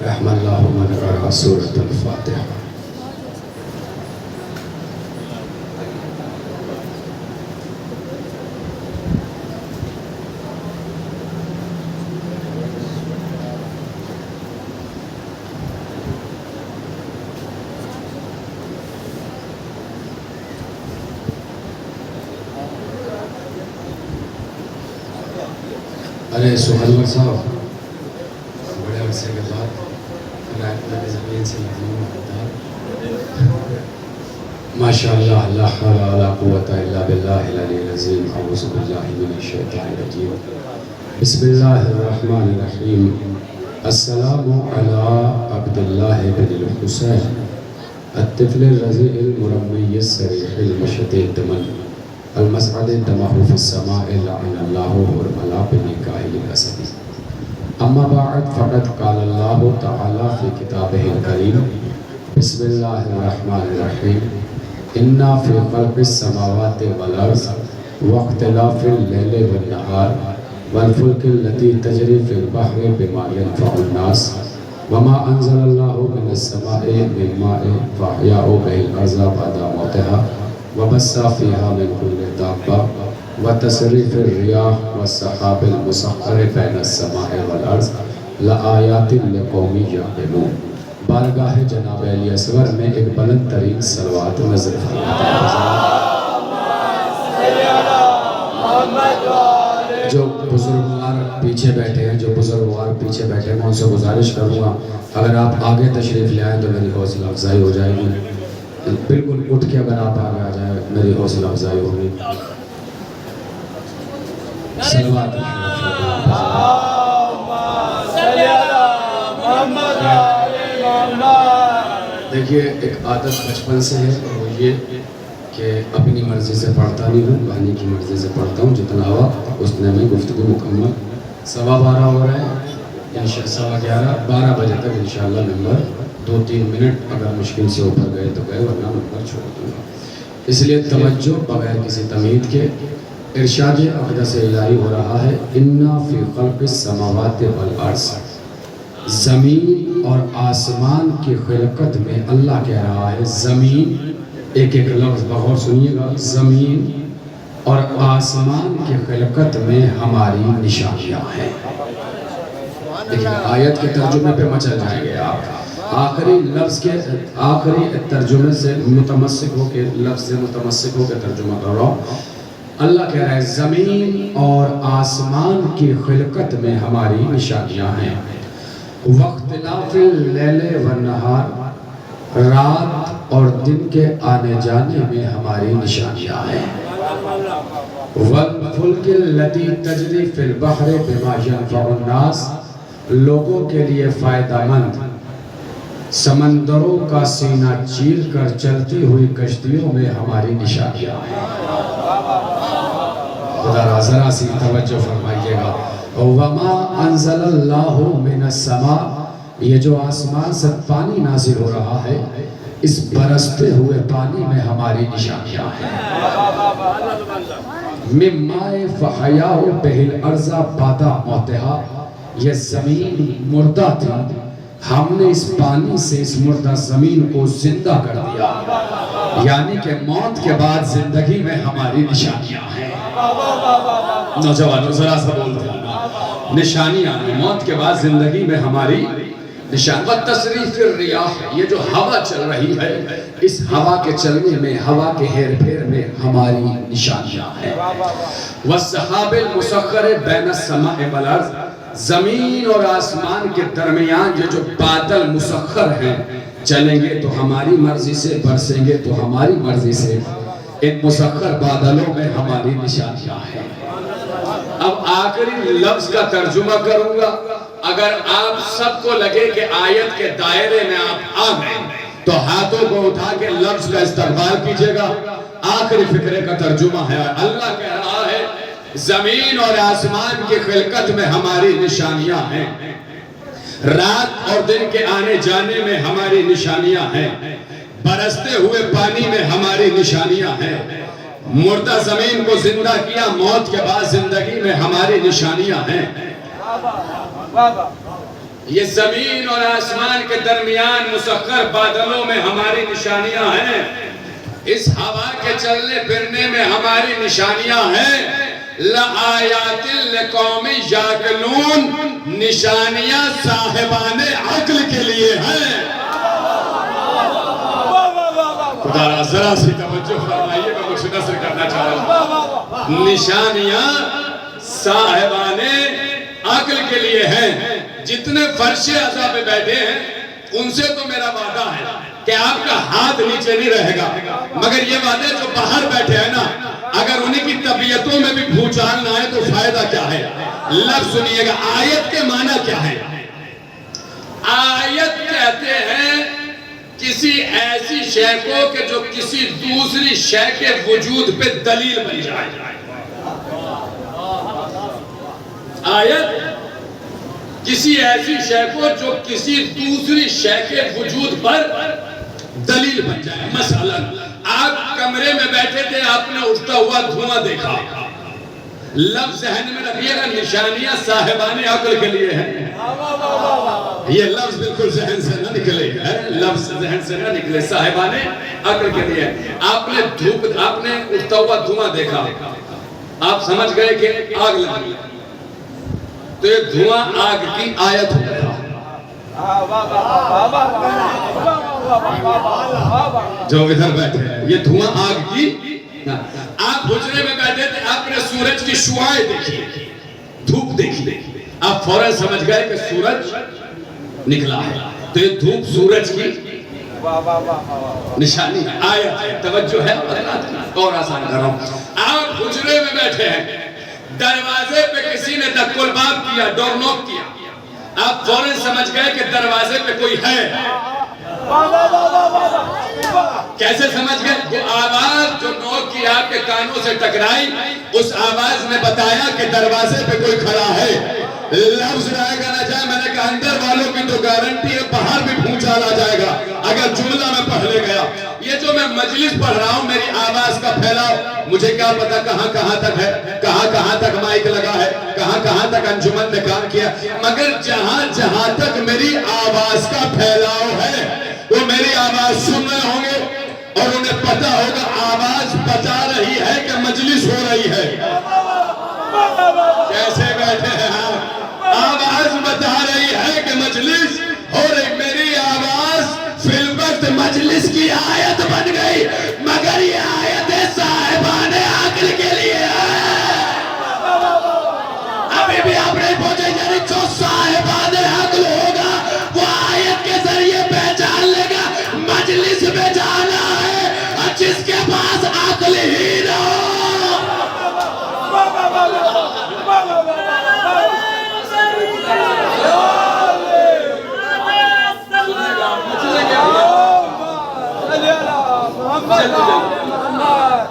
رحم اللہ من قرأ سورۃ الفاتحہ۔ ارے سہیل صاحب، بڑے عرصے کے بعد نبی زمین سے ماشاء اللہ، لا حول ولا قوة الا باللہ العلی العظیم۔ اعوذ باللہ من الشیطان الرجیم، بسم اللہ الرحمن الرحیم۔ السلام علی عبد اللہ بن الحسین الطفل الرضیع المرمی الصریح المشط الدمن المسعد دمہ فی السماء لعن اللہ حرملا بنکاہ الاسد۔ اما بعد فقد قال اللہ تعالی فی کتابہ الکریم، بسم اللہ الرحمن الرحیم۔ انا فی خلق السماوات والارض واختلاف اللیل والنہار والفلک التي تجری فی البحر بما ينفع الناس وما انزل اللہ من السماء من ماء فاحیاء به الارض بعد موتها وبث فيها من كل دابة وتصريف الرياح والسحاب المسخر بين السماء والارض لآیات لقوم یعقلون۔ بارگاہ جناب علی اصغر میں ایک بلند ترین صلوات نظر فرماتا ہے۔ جو بزرگوار پیچھے بیٹھے ہیں میں ان سے گزارش کروں گا، اگر آپ آگے تشریف لے آئیں تو میری حوصلہ افزائی ہو جائے گی۔ بالکل اٹھ کے اگر آپ آگے آ جائیں میری حوصلہ افزائی ہوگی۔ صلوات دیکھیے، ایک عادت بچپن سے ہے، اور وہ یہ کہ اپنی مرضی سے پڑھتا نہیں ہوں، بانی کی مرضی سے پڑھتا ہوں۔ جتنا ہوا اتنے میں گفتگو مکمل۔ 12:15 ہو رہے ہیں، 11:15 بجے تک انشاءاللہ نمبر 2-3 منٹ اگر مشکل سے اوپر گئے تو گئے، ورنہ نمبر چھوڑ دوں گا۔ اس لیے توجہ بغیر کسی تمہید کے، ارشاد اقدس الہی ہو رہا ہے، انا فی خلق السماوات والارض۔ زمین اور آسمان کی خلقت میں اللہ کہہ رہا ہے، زمین، ایک ایک لفظ بغور سنیے گا، زمین اور آسمان کی خلقت میں ہماری نشانیاں ہیں۔ دیکھیں آیت کے ترجمے پہ مچل جائیں گے آپ۔ آخری لفظ کے آخری ترجمے سے متمسک ہو کے، لفظ سے متمسک ہو کے ترجمہ کر رہا ہوں۔ اللہ کہہ رہا ہے زمین اور آسمان کی خلقت میں ہماری نشانیاں ہیں۔ واختلاف اللیل والنہار، رات اور دن کے آنے جانے میں ہماری نشانیاں ہیں۔ والفلک التی تجری فی البحر بما ینفع الناس، لوگوں کے لیے فائدہ مند سمندروں کا سینہ چیر کر چلتی ہوئی کشتیوں میں ہماری نشانیاں ہیں۔ خدا ذرا سی توجہ فرمائیے گا۔ وما انزل اللہ من السماء، یہ جو آسمان سے پانی نازل ہو رہا ہے، اس برستے ہوئے پانی میں ہماری نشانیاں ہیں۔ من ماء فاحیاء بہ الارض بعد موتها، یہ زمین مردہ تھی، ہم نے اس پانی سے اس مردہ زمین کو زندہ کر دیا۔ یعنی کہ موت کے بعد زندگی میں ہماری نشانیاں ہیں۔ نوجوانوں ذرا سا بولتے ہیں، نشانیاں ہیں، موت کے بعد زندگی میں ہماری نشان۔ وتصریف الریاح، یہ جو ہوا چل رہی ہے، اس ہوا کے چلنے میں، ہوا کے ہیر پھیر میں ہماری نشانیاں ہیں۔ والسحاب المسخر بین السماء والارض، زمین اور آسمان کے درمیان یہ جو بادل مسخر ہیں، چلیں گے تو ہماری مرضی سے، برسیں گے تو ہماری مرضی سے، ان مسخر بادلوں میں ہماری نشانیاں ہیں۔ اب آخری لفظ کا ترجمہ کروں گا، اگر آپ سب کو لگے کہ آیت کے دائرے میں آپ آ گئے تو ہاتھوں کو اٹھا کے لفظ کا استقبال کیجئے گا۔ آخری فکرے کا ترجمہ ہے، اللہ کہہ رہا ہے زمین اور آسمان کی خلقت میں ہماری نشانیاں ہیں، رات اور دن کے آنے جانے میں ہماری نشانیاں ہیں، برستے ہوئے پانی میں ہماری نشانیاں ہیں، مردہ زمین کو زندہ کیا، موت کے بعد زندگی میں ہماری نشانیاں ہیں۔ یہ زمین اور آسمان کے درمیان مسخر بادلوں میں ہماری نشانیاں ہیں، اس ہوا کے چلنے پھرنے میں ہماری نشانیاں ہیں۔ لآیات لقوم یعقلون، نشانیاں صاحبان عقل کے لیے ہیں۔ خدا ذرا سی توجہ فرمائیے، میں کچھ نظر کرنا چاہ رہا ہوں۔ نشانیاں صاحبان عقل کے لیے ہیں۔ جتنے فرش عزا پہ بیٹھے ہیں ان سے تو میرا وعدہ ہے کہ آپ کا ہاتھ نیچے نہیں رہے گا، مگر یہ وعدے جو باہر بیٹھے ہیں نا، اگر انہیں کی طبیعتوں میں بھی بھوچال نہ آئے تو فائدہ کیا ہے؟ لفظ سنیے گا، آیت کے معنی کیا ہے؟ آیت کہتے ہیں کسی ایسی شے کو کہ جو کسی دوسری شے کے وجود پہ دلیل بن جائے۔ آیت کسی ایسی شے کو جو کسی دوسری شے کے وجود پر دلیل بن جائے۔ مثلا آپ کمرے میں بیٹھے تھے، آپ نے اٹھتا ہوا دھواں دیکھا، لفظ ذہن میں رکھیے گا، نشانیاں صاحبان عقل کے لیے ہیں۔ یہ لفظ بالکل ذہن سے نہ نکلے، لفظ ذہن سے نہ نکلے، صاحبان عقل کے لیے۔ آپ نے اٹھتا ہوا دھواں دیکھا، آپ سمجھ گئے کہ آگ لگی، تو یہ دھواں آگ کی آیت ہو گیا۔ جو ادھر بیٹھے ہیں، یہ دھواں آگ کی۔ آپ حجرے میں بیٹھے تھے، آپ نے سورج کی شعاعیں دیکھی، دھوپ دیکھی، آپ فوراً سمجھ گئے کہ سورج نکلا ہے، تو یہ دھوپ سورج کی نشانی ہے، آیت ہے، توجہ ہے۔ اور آسان کر رہا ہوں، آپ حجرے میں بیٹھے ہیں، دروازے پہ کسی نے دق الباب کیا، ڈور نوک کیا، آپ فوراً سمجھ گئے کہ دروازے پہ کوئی ہے۔ کیسے سمجھ گئے؟ وہ آواز جو نوک کی آپ کے کانوں سے ٹکرائی، اس آواز نے بتایا کہ دروازے پہ کوئی کھڑا ہے۔ لفظ رہے گا نہ جائے، میں نے کہا اندر والوں کی تو گارنٹی ہے، باہر بھی بھونچال آ جائے گا اگر جملہ میں پڑھ لے گیا۔ یہ جو میں مجلس پڑھ رہا ہوں، میری آواز کا پھیلاؤ مجھے کیا پتا کہاں تک ہے، کہاں تک مائک لگا ہے، کہاں تک انجمن نے کام کیا، مگر جہاں تک میری آواز کا پھیلاؤ ہے وہ میری آواز سن رہے ہوں گے اور انہیں پتا ہوگا آواز بتا رہی ہے کہ مجلس ہو رہی ہے۔ کیسے بیٹھے ہیں ہم؟ آواز بتا رہی ہے کہ مجلس ہو رہی۔ میری آواز فی الوقت مجلس کی آیت بن گئی، مگر یہ آیت صاحبان عقل کے لیے ہے۔ ابھی بھی آپ نہیں پہنچے، یعنی جو صاحبان عقل ہوگا وہ آیت کے ذریعے پہچان لے گا مجلس میں جانا ہے، اور جس کے پاس عقل ہی نہ ہو۔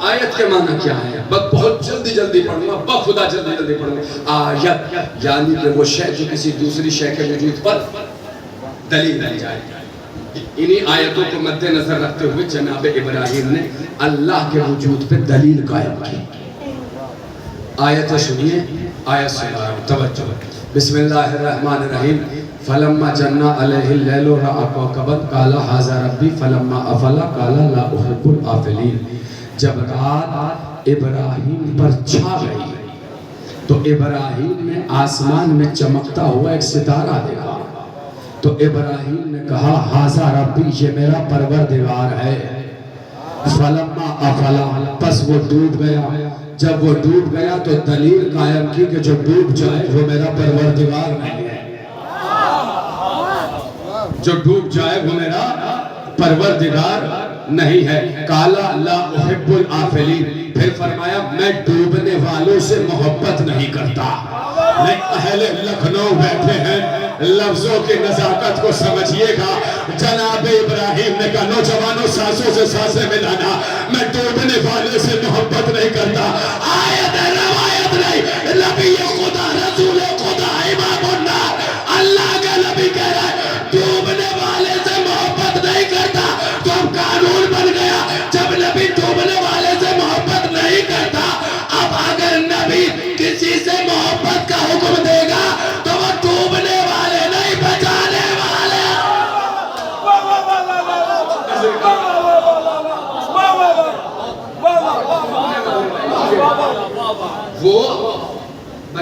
آیت کے معنی کیا ہے؟ بہت جلدی پڑھوں گا، بخدا جلدی پڑھوں گا۔ آیت یعنی کہ وہ شے جو کسی دوسری شے کے وجود پر دلیل بن جائے۔ انہی آیتوں کو مد نظر رکھتے ہوئے جناب ابراہیم نے اللہ کے وجود پہ دلیل قائم کی۔ آیت سنیے، آیت سنیے، توجہ۔ بسم اللہ الرحمن الرحیم۔ فلما جن علیہ اللیل رأى کوكبا قال ھذا ربی فلما افل قال لا احب الآفلین۔ جب رات ابراہیم پر چھا گئی تو ابراہیم نے آسمان میں چمکتا ہوا ایک ستارہ دیکھا، تو ابراہیم نے کہا ھذا ربی، یہ میرا پروردگار ہے۔ فلما افل، پس وہ ڈوب گیا۔ جب وہ ڈوب گیا تو دلیل قائم کی کہ جو ڈوب جائے وہ میرا پروردگار نہیں ہے، جو ڈوب جائے وہ میرا پروردگار نہیں ہے۔ کالا لا احب الآفلین، پھر فرمایا میں ڈوبنے والوں سے محبت نہیں کرتا۔ اہل لکھنؤ بیٹھے ہیں، لفظوں کی نزاکت کو سمجھیے گا۔ جناب ابراہیم نے کہا نوجوانوں سانسوں سے سانسیں ملانا، میں ڈوبنے والے سے محبت نہیں کرتا۔ آیت ہے، روایت نہیں، نبی خدا، رسول خدا، امام النار، اللہ کا نبی کہہ رہا ہے ڈوبنے والے سے محبت نہیں کرتا، تو اب قانون بن گیا جب نبی ڈوبنے والے سے محبت نہیں کرتا، اب اگر نبی کسی سے محبت کا حکم دے گا تو وہ ڈوبنے والے نہیں بچا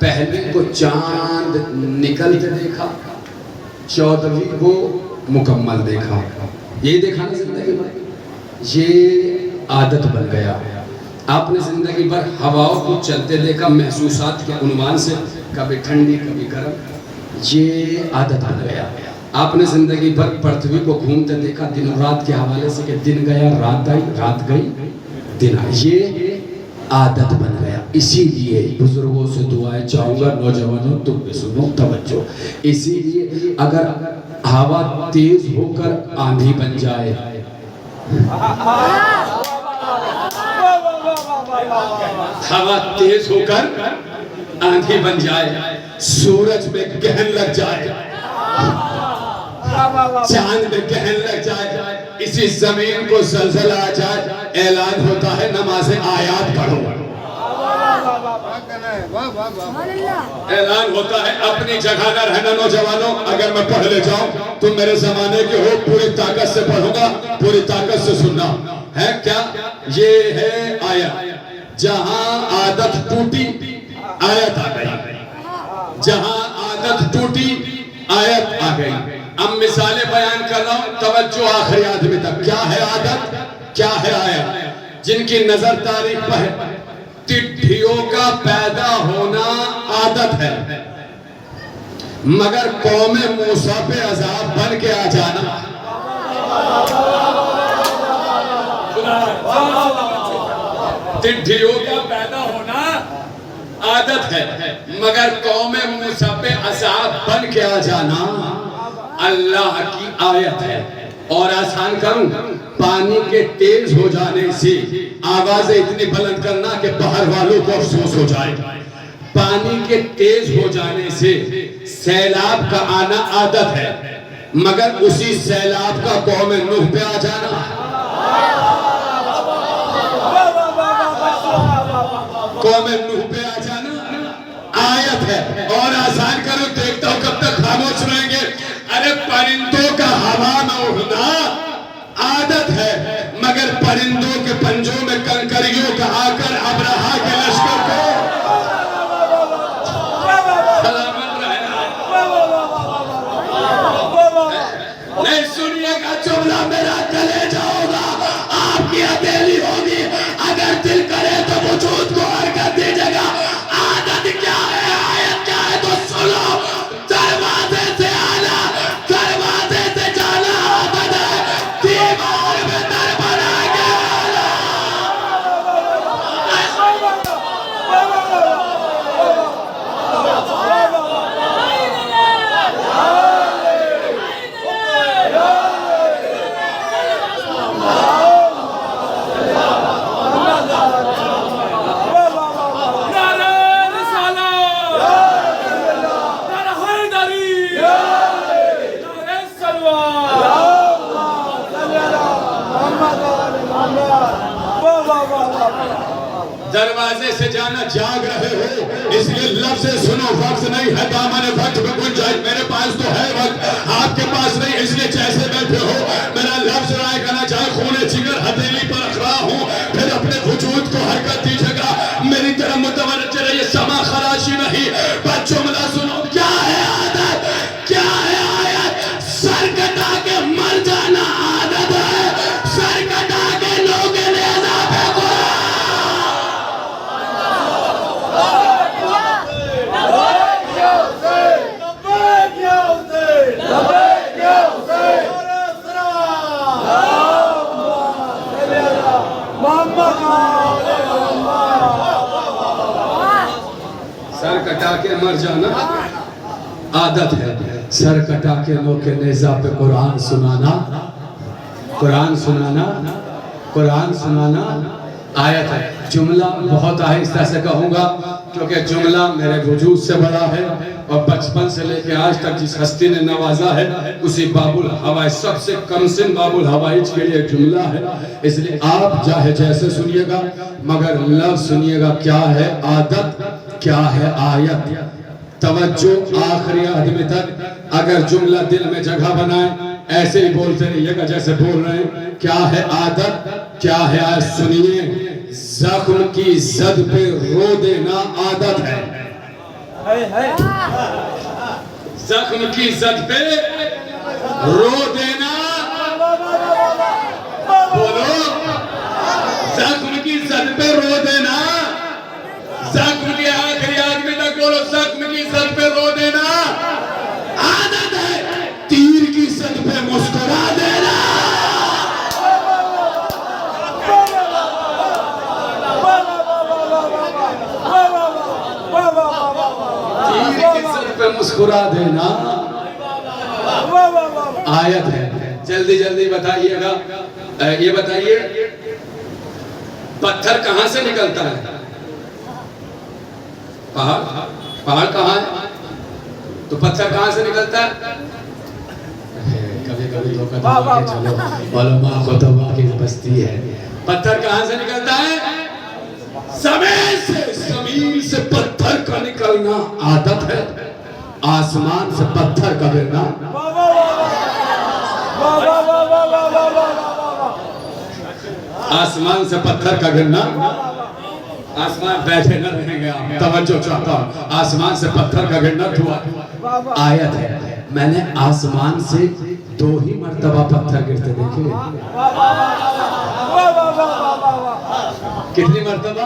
پہلے کو چاند نکلتے دیکھا، 14ویں کو مکمل دیکھا. یہی دیکھا نا زندگی میں، یہ عادت بن گیا. آپ نے زندگی بھر ہواؤں کو چلتے دیکھا محسوسات کے عنوان سے، کبھی ٹھنڈی کبھی گرم، یہ عادت بن گیا. آپ نے زندگی بھر پرتھوی کو گھومتے دیکھا دن و رات کے حوالے سے، کہ دن گیا رات آئی، رات گئی دن آئی، یہ عادت بن گیا. اسی لیے بزرگوں سے دعائیں چاہوں گا، نوجوانوں تم بھی سنو توجہ. اسی لیے اگر ہوا تیز ہو کر آندھی بن جائے، ہوا تیز ہو کر آندھی بن جائے، سورج میں گہن لگ جائے، چاند میں گہن لگ جائے، اسی زمین کو زلزلہ آ جائے، اعلان ہوتا ہے نماز آیات پڑھو. اعلان ہوتا ہے اپنی جگہ نہ رہنا نوجوانوں. اگر میں پڑھ لے جاؤں تم میرے زمانے کے ہو، پوری طاقت سے پڑھوں گا، پوری طاقت سے سننا ہے. کیا یہ ہے آیت؟ جہاں عادت ٹوٹی آیت آ گئی، جہاں عادت ٹوٹی آیت آ گئی. اب مثالیں بیان کر رہا ہوں، توجہ آخری آدمی تک. کیا ہے عادت، کیا ہے آیت؟ جن کی نظر تاریخ پر ہے، ٹڈھیوں کا پیدا ہونا عادت ہے، مگر قوم موسیٰ پہ عذاب بن کے آ جانا. ٹڈھیوں کا پیدا ہونا عادت ہے، مگر قوم موسیٰ پہ عذاب بن کے آ جانا اللہ کی آیت ہے. اور آسان کروں، پانی کے تیز ہو جانے سے آوازیں اتنی بلند کرنا کہ باہر والوں کو افسوس ہو جائے. پانی کے تیز ہو جانے سے سیلاب کا آنا عادت ہے، مگر اسی سیلاب کا قوم نوح پہ آ جانا قوم نوح پہ آ جانا آیت ہے. اور آسان کروں، دیکھتا ہوں کب تک خاموش رہیں گے. ارے پرندوں کا ہوا میں اڑنا عادت ہے، مگر پرندوں کے پنجوں میں کنکریوں کا آ کر ابرہا کے لشکر کو سلامت رہنا. نہیں سنیے گا جملہ میرا کلیجہ ہوگا، آپ کی ہتھیلی ہوگی. اگر دل کرے تو وجود کو حرکت دیجیے گا. عادت کیا ہے، آیت کیا ہے تو سنو. دروازے سے آنا، دروازے سے جانا عادت ہے، دیوار میں در بنا کے آنا. دروازے سے جانا، جاگ رہے ہو اس لیے لفظ سنو. وقت نہیں ہے دامن وقت میں گنجائش، میرے پاس تو ہے وقت، آپ کے پاس نہیں، اس لیے جیسے بیٹھے ہو میرا لفظ رائے کرنا چاہے خون جگر ہتھیلی پر رکھ رہا ہوں، پھر اپنے وجود کو حرکت دیجیے گا. میری طرح متوجہ رہیے، سما خراشی نہیں. بس جملہ سنو. کیا ہے عادت، کیا ہے آیت؟ سر کٹا کے مر جانا عادت ہے، سر کٹا کے لوگ نیزہ پھینکو. سر کٹا کے مر جانا عادت ہے، سر کٹا کے لوگ کے نیزہ پہ قرآن سنانا، قرآن سنانا، قرآن سنانا آیت ہے. جملہ بہت آہستہ سے کہوں گا کیونکہ جملہ میرے وجود سے بڑا ہے، اور بچپن سے لے کے آج تک جس ہستی نے نوازا ہے اسی باب الہوائج، سب سے کم سن باب الہوائج کے لیے جملہ ہے. اس لیے آپ چاہے جیسے سنیے گا، مگر لفظ سنیے گا. کیا ہے عادت، کیا ہے آیت؟ توجہ آخری آدمی تک. اگر جملہ دل میں جگہ بنائے ایسے ہی بولتے رہیے گا جیسے بول رہے ہیں. کیا ہے عادت، کیا ہے آیت؟ سنیے. زخم کی زد پہ رو دینا عادت ہے، زخم کی زد پہ رو دینا، بولو زخم کی زد پہ رو دینا، زخم کے آخری آدمی تک بولو زخم کی زد پہ رو دینا عادت ہے، تیر کی زد پہ مسکرا دینا۔ تیر کی زد پہ مسکرا دینا آیت ہے۔ جلدی جلدی بتائیے گا، یہ بتائیے پتھر کہاں سے نکلتا ہے؟ پہاڑ کہاں ہے؟ تو پتھر کہاں سے نکلتا ہے؟ کبھی کبھی تو کہتا ہے کہ چلو علماء خطبہ کی بستی ہے۔ پتھر کہاں سے نکلتا ہے؟ زمین سے پتھر کا نکلنا عادت ہے، آسمان سے پتھر کا گرنا آسمان سے پتھر کا گرنا، آسمان بیٹھے نہ رہیں گے، توجہ چاہتا ہوں، آسمان سے پتھر کا گرنا تو آیت ہے۔ میں نے آسمان سے 2 ہی مرتبہ پتھر گرتے دیکھے۔ کتنی مرتبہ؟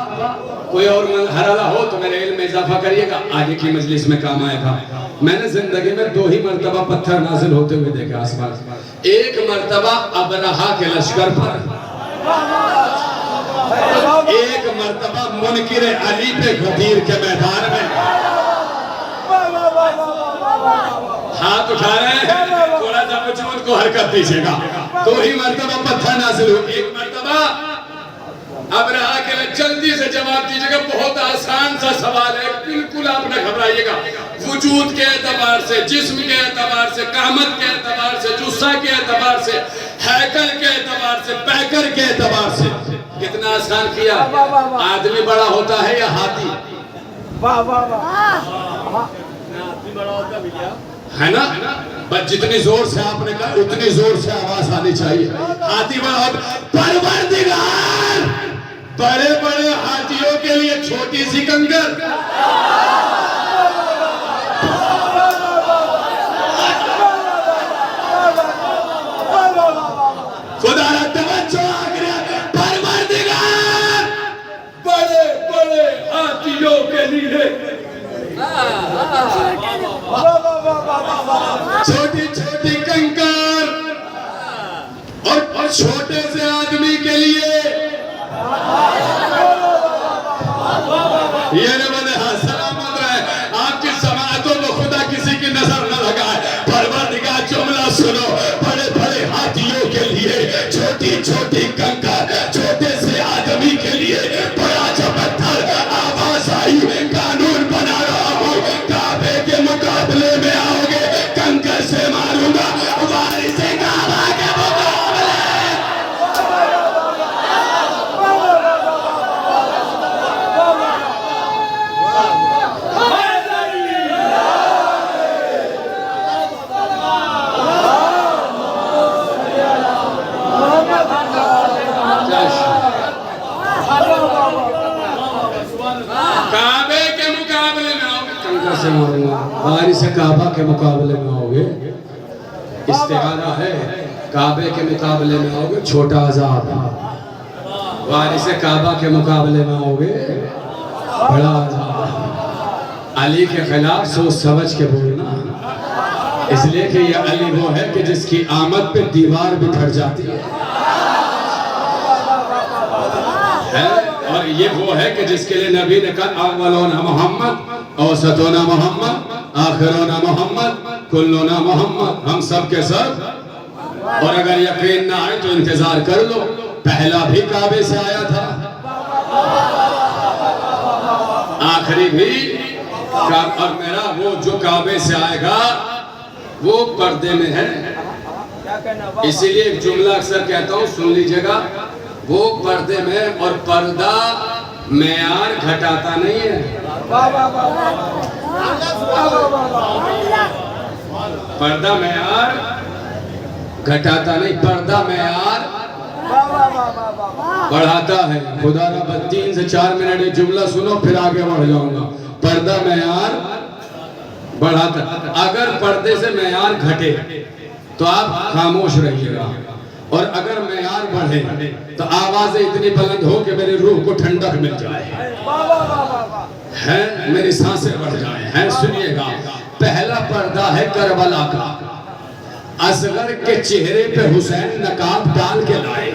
کوئی اور حرالہ ہو تو میرے علم میں اضافہ کریے گا، آگے کی مجلس میں کام آئے گا۔ میں نے زندگی میں 2 ہی مرتبہ پتھر نازل ہوتے ہوئے دیکھے آسمان سے۔ ایک مرتبہ ابرہہ کے لشکر پر، ایک مرتبہ منکر علی پہ غدیر کے میدان میں۔ ہاتھ اٹھا رہے ہیں، تھوڑا سا وجود کو حرکت دیجیے گا۔ 2 ہی مرتبہ پتھر نازل ہوئے، ایک مرتبہ ابرہہ کے لئے جلدی سے جواب دیجیے گا، بہت آسان سا سوال ہے، بالکل آپ نہ گھبرائیے گا۔ وجود کے اعتبار سے، جسم کے اعتبار سے، قامت کے اعتبار سے، جسہ کے اعتبار سے، ہیکل کے اعتبار سے، پیکر کے اعتبار سے کتنا آسان کیا؟ آدمی بڑا ہوتا ہے یا ہاتھی؟ ہے نا؟ بس جتنی زور سے آپ نے کہا اتنی زور سے آواز آنی چاہیے۔ ہاتھی بڑا ہوتا ہے، پروردگار بڑے بڑے ہاتھیوں کے لیے چھوٹی سی کنکر، خدا را توجہ آگرہ، پروردگار بڑے بڑے ہاتھیوں کے لیے چھوٹی چھوٹی کنکر اور چھوٹے سے آدمی کے لیے یہ نبی سلامت رہے، آپ کی سماعتوں کو خدا کسی کی نظر نہ لگائے۔ پروردگار جملہ سنو، بڑے بڑے ہاتھیوں کے لیے چھوٹی چھوٹی کنکر، چھوٹے سے آدمی کے لیے بڑا سا پتھر۔ آواز آئی، قانون بنا رہا ہوں، کعبے کے مقابلے میں آؤ گے کنکر سے ماروں گا، وارث کعبہ کے مقابلے۔ کعبے کے مقابلے میں آؤ گے کنکر سے ماروں گا، وارث کعبہ کے مقابلے میں آؤ گے، استعارہ ہے، کعبے کے مقابلے میں آؤ گے چھوٹا عذاب، وارث کعبہ کے مقابلے میں آؤ گے بڑا عذاب۔ علی کے خلاف سوچ سمجھ کے بولنا، اس لیے کہ یہ علی وہ ہے کہ جس کی آمد پہ دیوار بھی پھٹ جاتی ہے، اور یہ وہ ہے کہ جس کے لئے نبی نے کہا اولونا محمد، اوسطونا محمد، آخرونا محمد، کلونا محمد، ہم سب کے سب۔ اور اگر یقین نہ آئے تو انتظار کر لو، پہلا بھی کعبے سے آیا تھا، آخری بھی، اور میرا وہ جو کعبے سے آئے گا وہ پردے میں ہے۔ اسی لیے ایک جملہ اکثر کہتا ہوں، سن لیجئے گا، وہ پردے میں، اور پردہ معیار گھٹاتا نہیں ہے، پردہ معیار گھٹاتا نہیں، پردہ معیار بڑھاتا ہے۔ خدا را 3 سے 4 منٹ جملہ سنو پھر آگے بڑھ جاؤں گا۔ پردہ معیار بڑھاتا. اگر پردے سے معیار گھٹے تو آپ خاموش رہیے گا، اور اگر معیار بڑھے تو آوازیں اتنی بلند ہو کہ میری روح کو ٹھنڈک مل جائے، میری سانسیں بڑھ جائیں. سنیے گا، پہلا پردہ ہے کربلا کا. اصغر کے چہرے پہ حسین نقاب ڈال کے لائے،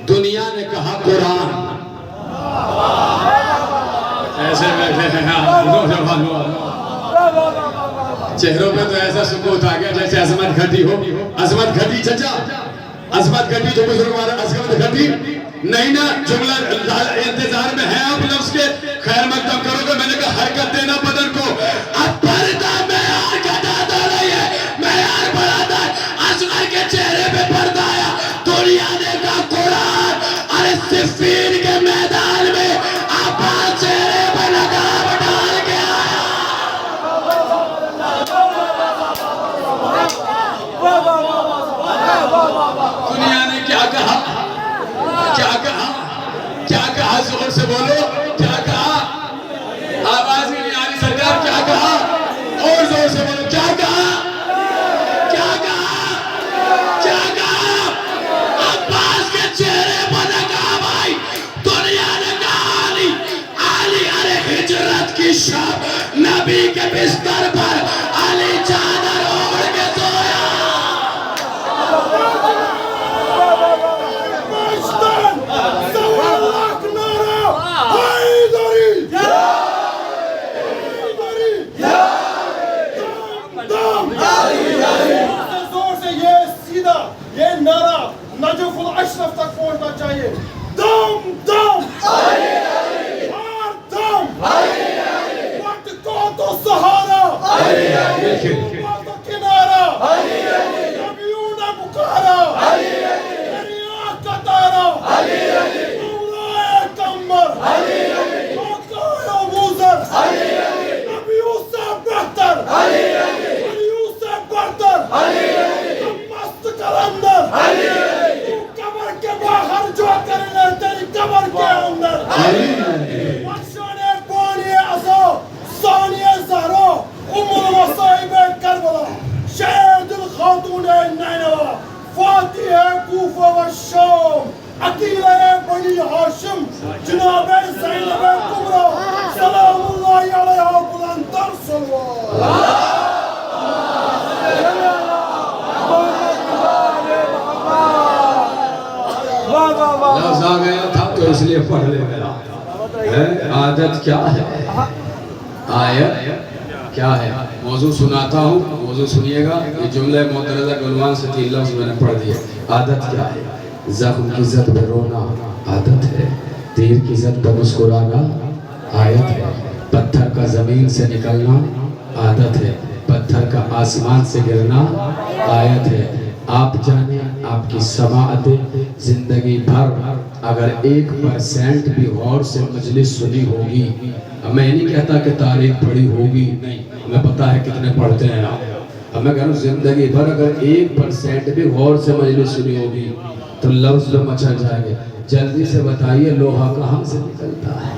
دنیا نے کہا قرآن. ایسے بیٹھے ہیں چہروں پہ تو ایسا سکوت آ گیا جیسے عظمت گھٹی ہو. عظمت گھٹی چچا، عظمت گھٹی جو بزرگ ہمارا عظمت گھٹی نہیں نا. جملہ انتظار میں ہے آپ لفظ کے، خیر مقدم کرو گے. میں نے کہا حرکت دینا بدن کو. اب پردہ معیار گھٹاتا نہیں ہے، معیار بڑھاتا ہے. اصغر کے چہرے پہ پردہ آیا، دنیا نے کہا قرآن. ارے صفین کے میدان میں عباس چہرے پہ نقاب ڈال کے آیا. دنیا نے کیا کہا؟ کیا کہا؟ کیا کہا؟ زور سے بولو، کیا کہا؟ آواز نہیں آ رہی سرکار، کیا کہا؟ اور زور سے بولو، کیا کہا؟ کیا کہا؟ کیا کہا؟ عباس کے چہرے پر نقاب آئی. دنیا نے کہا علی، علی ارے ہجرت کی شب نبی کے بستر پر علی چادر اوڑھ کے سویا. نجف الاشرف تک پہنچنا چاہیے. دم دم ہار دم وقت کو تو سہارا تو کنارا نبیوں نے پکارا میری آنکھ کا تارا مولا کمر موقع ابوذر نبیوں سے بہتر نبیوں سے برتر مست کلندر قبر کے باہر جو کرنے تیری قبر کے اندر بخشانے بانی عزا ثانی زہرا ام المصائب کربلا شہید الخاتون نینوا فاتح کوفہ و شام عقیلہ بنی ہاشم جناب زینب کبریٰ سلام اللہ علیہ بلندر صلوات. لفظ آ گیا تھا تو اس لیے پڑھ لے گیا. عادت کیا ہے؟ آیت کیا ہے؟ موضوع سناتا ہوں، موضوع سنیے گا. یہ جملہ معترضہ کے عنوان سے 3 لفظ میں نے پڑھ دیے. عادت کیا ہے؟ زخم کی زد پہ رونا عادت ہے، تیر کی زد پہ مسکرانا آیت ہے، پتھر کا زمین سے نکلنا عادت ہے، پتھر کا آسمان سے گرنا آیت ہے. آپ جانے آپ کی سماعت زندگی بھر اگر 1% بھی غور سے مجلس سنی ہوگی، میں نہیں کہتا کہ تاریخ پڑھی ہوگی، نہیں، ہمیں پتا ہے کتنے پڑھتے ہیں آپ. اب میں کہہ رہا ہوں زندگی بھر اگر 1% بھی غور سے مجلس سنی ہوگی تو لفظ تو مچل جائیں گے. جلدی سے بتائیے لوہا کہاں سے نکلتا ہے؟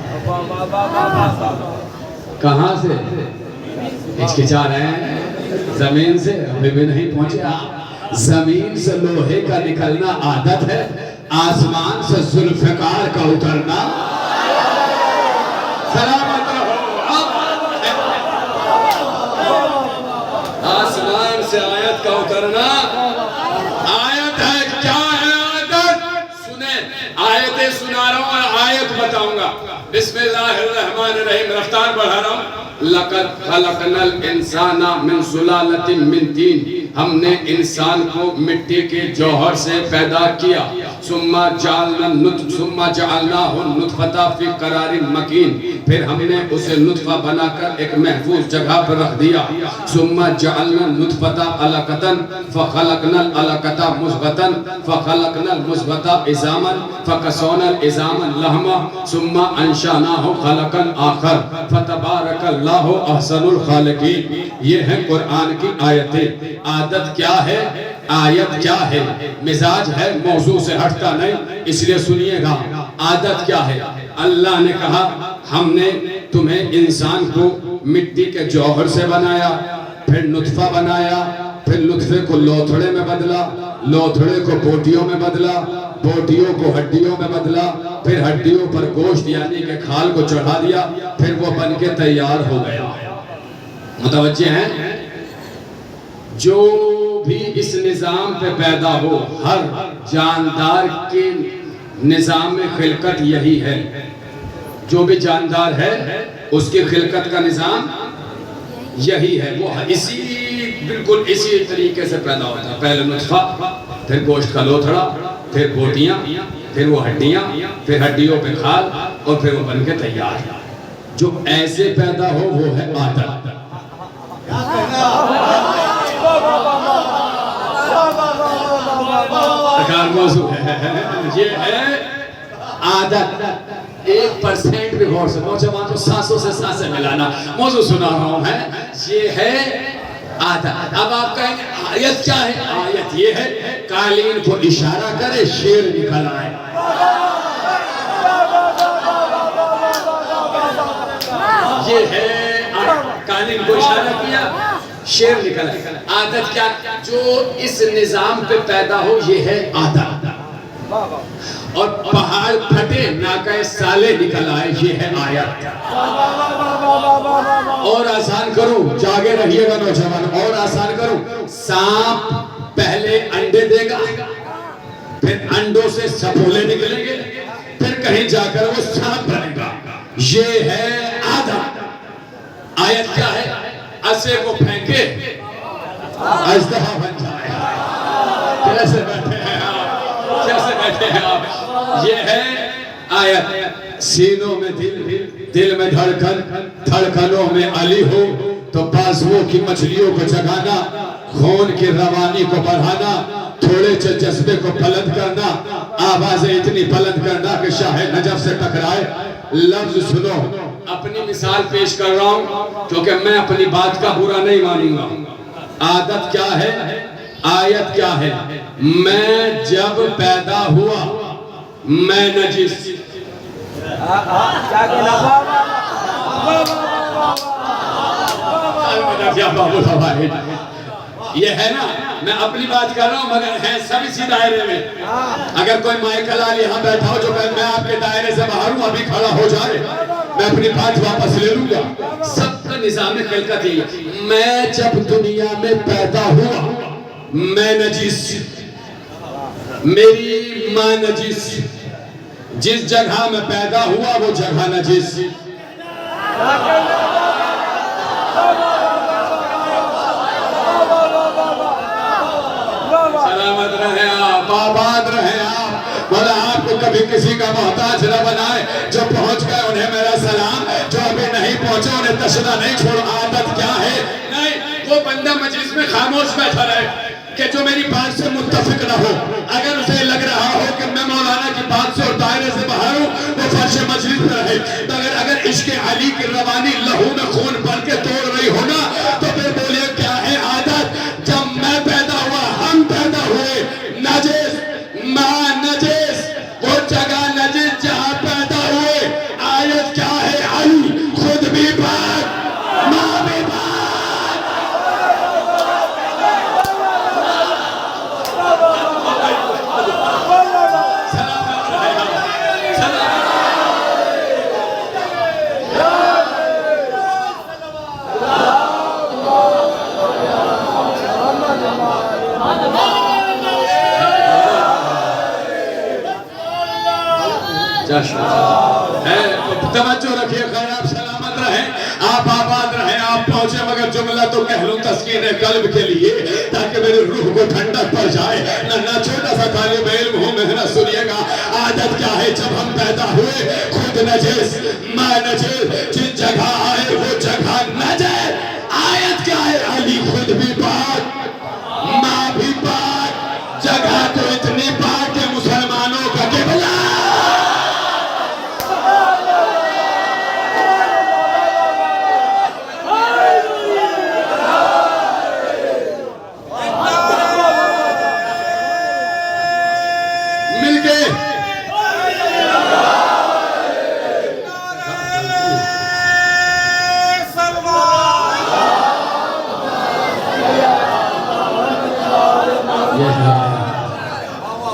کہاں سے؟ ہچکچا رہے ہیں زمین سے؟ ابھی بھی نہیں پہنچے آپ. زمین سے لوہے کا نکلنا عادت ہے، آسمان سے ذوالفقار کا اترنا سلامت رہو. آسمان سے آیت کا اترنا آیت ہے. کیا ہے عادت؟ سنیں، آیتیں سنا رہا ہوں اور آیت بتاؤں گا. بسم اللہ الرحمن الرحیم. رفتار بڑھا رہا ہوں. لَقَدْ خَلَقْنَا الْإِنسَانَ مِنْ سُلَالَةٍ مِنْ طِينٍ. ہم نے انسان کو مٹی کے جوہر سے پیدا کیا. ثُمَّ جَعَلْنَاهُ نُطْفَةً فِي قَرَارٍ مَكِينٍ. پھر ہم نے اسے نطفہ بنا کر ایک محفوظ جگہ پر رکھ دیا. ثُمَّ جَعَلْنَا النُّطْفَةَ عَلَقَةً فَخَلَقْنَا الْعَلَقَةَ مُضْغَةً فَخَلَقْنَا الْمُضْغَةَ عِظَامًا فَكَسَوْنَا الْعِظَامَ لَحْمًا ثُمَّ أَنشَأْنَاهُ خَلْقًا آخَرَ فَتَبَارَكَ اللَّهُ أَحْسَنُ الْخَالِقِينَ. یہ ہے قرآن کی آیتیں. عادت کیا ہے؟ آیت کیا ہے؟ مزاج ہے، موضوع سے ہٹتا نہیں، اس لیے سنیے گا. عادت کیا ہے؟ اللہ نے کہا ہم نے تمہیں انسان کو مٹی کے جوہر سے بنایا، پھر نطفہ بنایا، پھر نطفے کو لوتھڑے میں بدلا، لوتھڑے کو بوٹیوں میں بدلا، بوٹیوں کو ہڈیوں میں بدلا، پھر ہڈیوں پر گوشت یعنی کہ کھال کو چڑھا دیا، پھر وہ بن کے تیار ہو گیا۔ متوجہ ہیں؟ جو بھی اس نظام پہ پیدا ہو، ہر جاندار کے نظام خلقت یہی ہے۔ جو بھی جاندار ہے اس کی خلقت کا نظام یہی ہے، وہ بالکل اسی طریقے سے پیدا ہوتا ہے۔ پہلے نطفہ، پھر گوشت کا لوتھڑا، پھر بوٹیاں، پھر وہ ہڈیاں، پھر ہڈیوں پہ کھال، اور پھر وہ بن کے تیار۔ جو ایسے پیدا ہو وہ ہے عادت۔ موضوع ہے یہ ہے عادت۔ 1% بھی غور سے نوجوان تو سانسوں سے سانسیں ملانا، موضوع سنا رہا ہوں ہے، یہ ہے عادت۔ اب آپ کہیں گے آیت کیا ہے؟ آیت یہ ہے قالین کو اشارہ کرے شیر نکل آئے۔ یہ ہے قالین کو اشارہ کیا شیر نکل آئے۔ عادت کیا؟ جو اس نظام پہ پیدا ہو یہ ہے عادت۔ اور پہاڑ پھٹے ناکہ سالے نکل آئے یہ ہے آیت۔ اور آسان کروں، جاگے رہیے گا نوجوان، اور آسان کروں، سانپ پہلے انڈے دے گا، پھر انڈوں سے سپولے نکلیں گے، پھر کہیں جا کر وہ سانپ بنے گا۔ یہ ہے عادت۔ آیت کیا ہے؟ اسے کو پھینکے اژدہا بن جائے۔ کیسے بیٹھے ہیں آپ؟ کیسے بیٹھے ہیں آپ؟ یہ ہے آیت۔ سینوں میں دل میں دھڑکن، دھڑکنوں میں علی ہو تو بازوؤں کی مچھلیوں کو جگانا، خون کی روانی کو بڑھانا، تھوڑے سے جذبے کو بلند کرنا، آوازیں اتنی بلند کرنا کہ شاہ نجف سے ٹکرائے۔ لفظ سنو، اپنی مثال پیش کر رہا ہوں کیونکہ میں اپنی بات کا برا نہیں مانوں گا۔ عادت کیا ہے؟ آیت کیا ہے؟ میں جب پیدا ہوا میں نجس، یہ ہے نا، میں اپنی بات کر رہا ہوں مگر ہیں سب اسی دائرے میں۔ اگر کوئی مائیکل لال یہاں بیٹھا ہو جو کہ میں آپ کے دائرے سے باہر ہوں ابھی کھڑا ہو جائے، میں اپنی بات واپس لے لوں گا۔ سب کا نظام خلقت ہی ہے۔ میں جب دنیا میں پیدا ہوا میں نجس، میری ماں نجس، جس جگہ میں پیدا ہوا وہ جگہ نجس۔ سلامت رہے آپ، آباد رہے آپ، مولا آپ کو کبھی کسی کا محتاج نہ بنائے۔ جو پہنچ گئے انہیں میرا سلام، جو ابھی نہیں پہنچے انہیں تشدہ نہیں چھوڑ۔ عادت کیا ہے؟ نہیں، وہ بندہ مجلس میں خاموش بیٹھا رہے کہ جو میری بات سے متفق نہ ہو، اگر اسے لگ رہا ہو کہ میں مولانا کی بات سے اور دائرے سے باہر ہوں، وہ فرش مجلس میں رہے۔ اگر عشق علی کی روانی لہو میں خون بھر کے توڑ رہی ہو نا تو پھر بولے کیا ہے عادت؟ جب میں پیدا ہوا، ہم پیدا ہوئے نجس، ماں نجس، وہ جگہ نجس جہاں پیدا ہوئے۔ آیت کیا ہے؟ علی خود بھی پاک، ماں بھی پاک۔ توجہ رکھیے، خیر آپ سلامت رہیں، آپ آباد رہیں، آپ پہنچے مگر جملہ تو کہہ لوں تسکین قلب کے لیے تاکہ میری روح کو ٹھنڈک پڑ جائے۔ نہ چھوٹا سا طالب علم ہوں، محنت سنیے گا۔ عادت کیا ہے؟ جب ہم پیدا ہوئے خود نجس، ماں نجس، جن جگہ آئے وہ جگہ نجس۔ آیت کیا ہے؟ علی خود بھی پاک، ماں بھی پاک، جگہ تو اتنی پاک کہ مسلمانوں کا قبلہ۔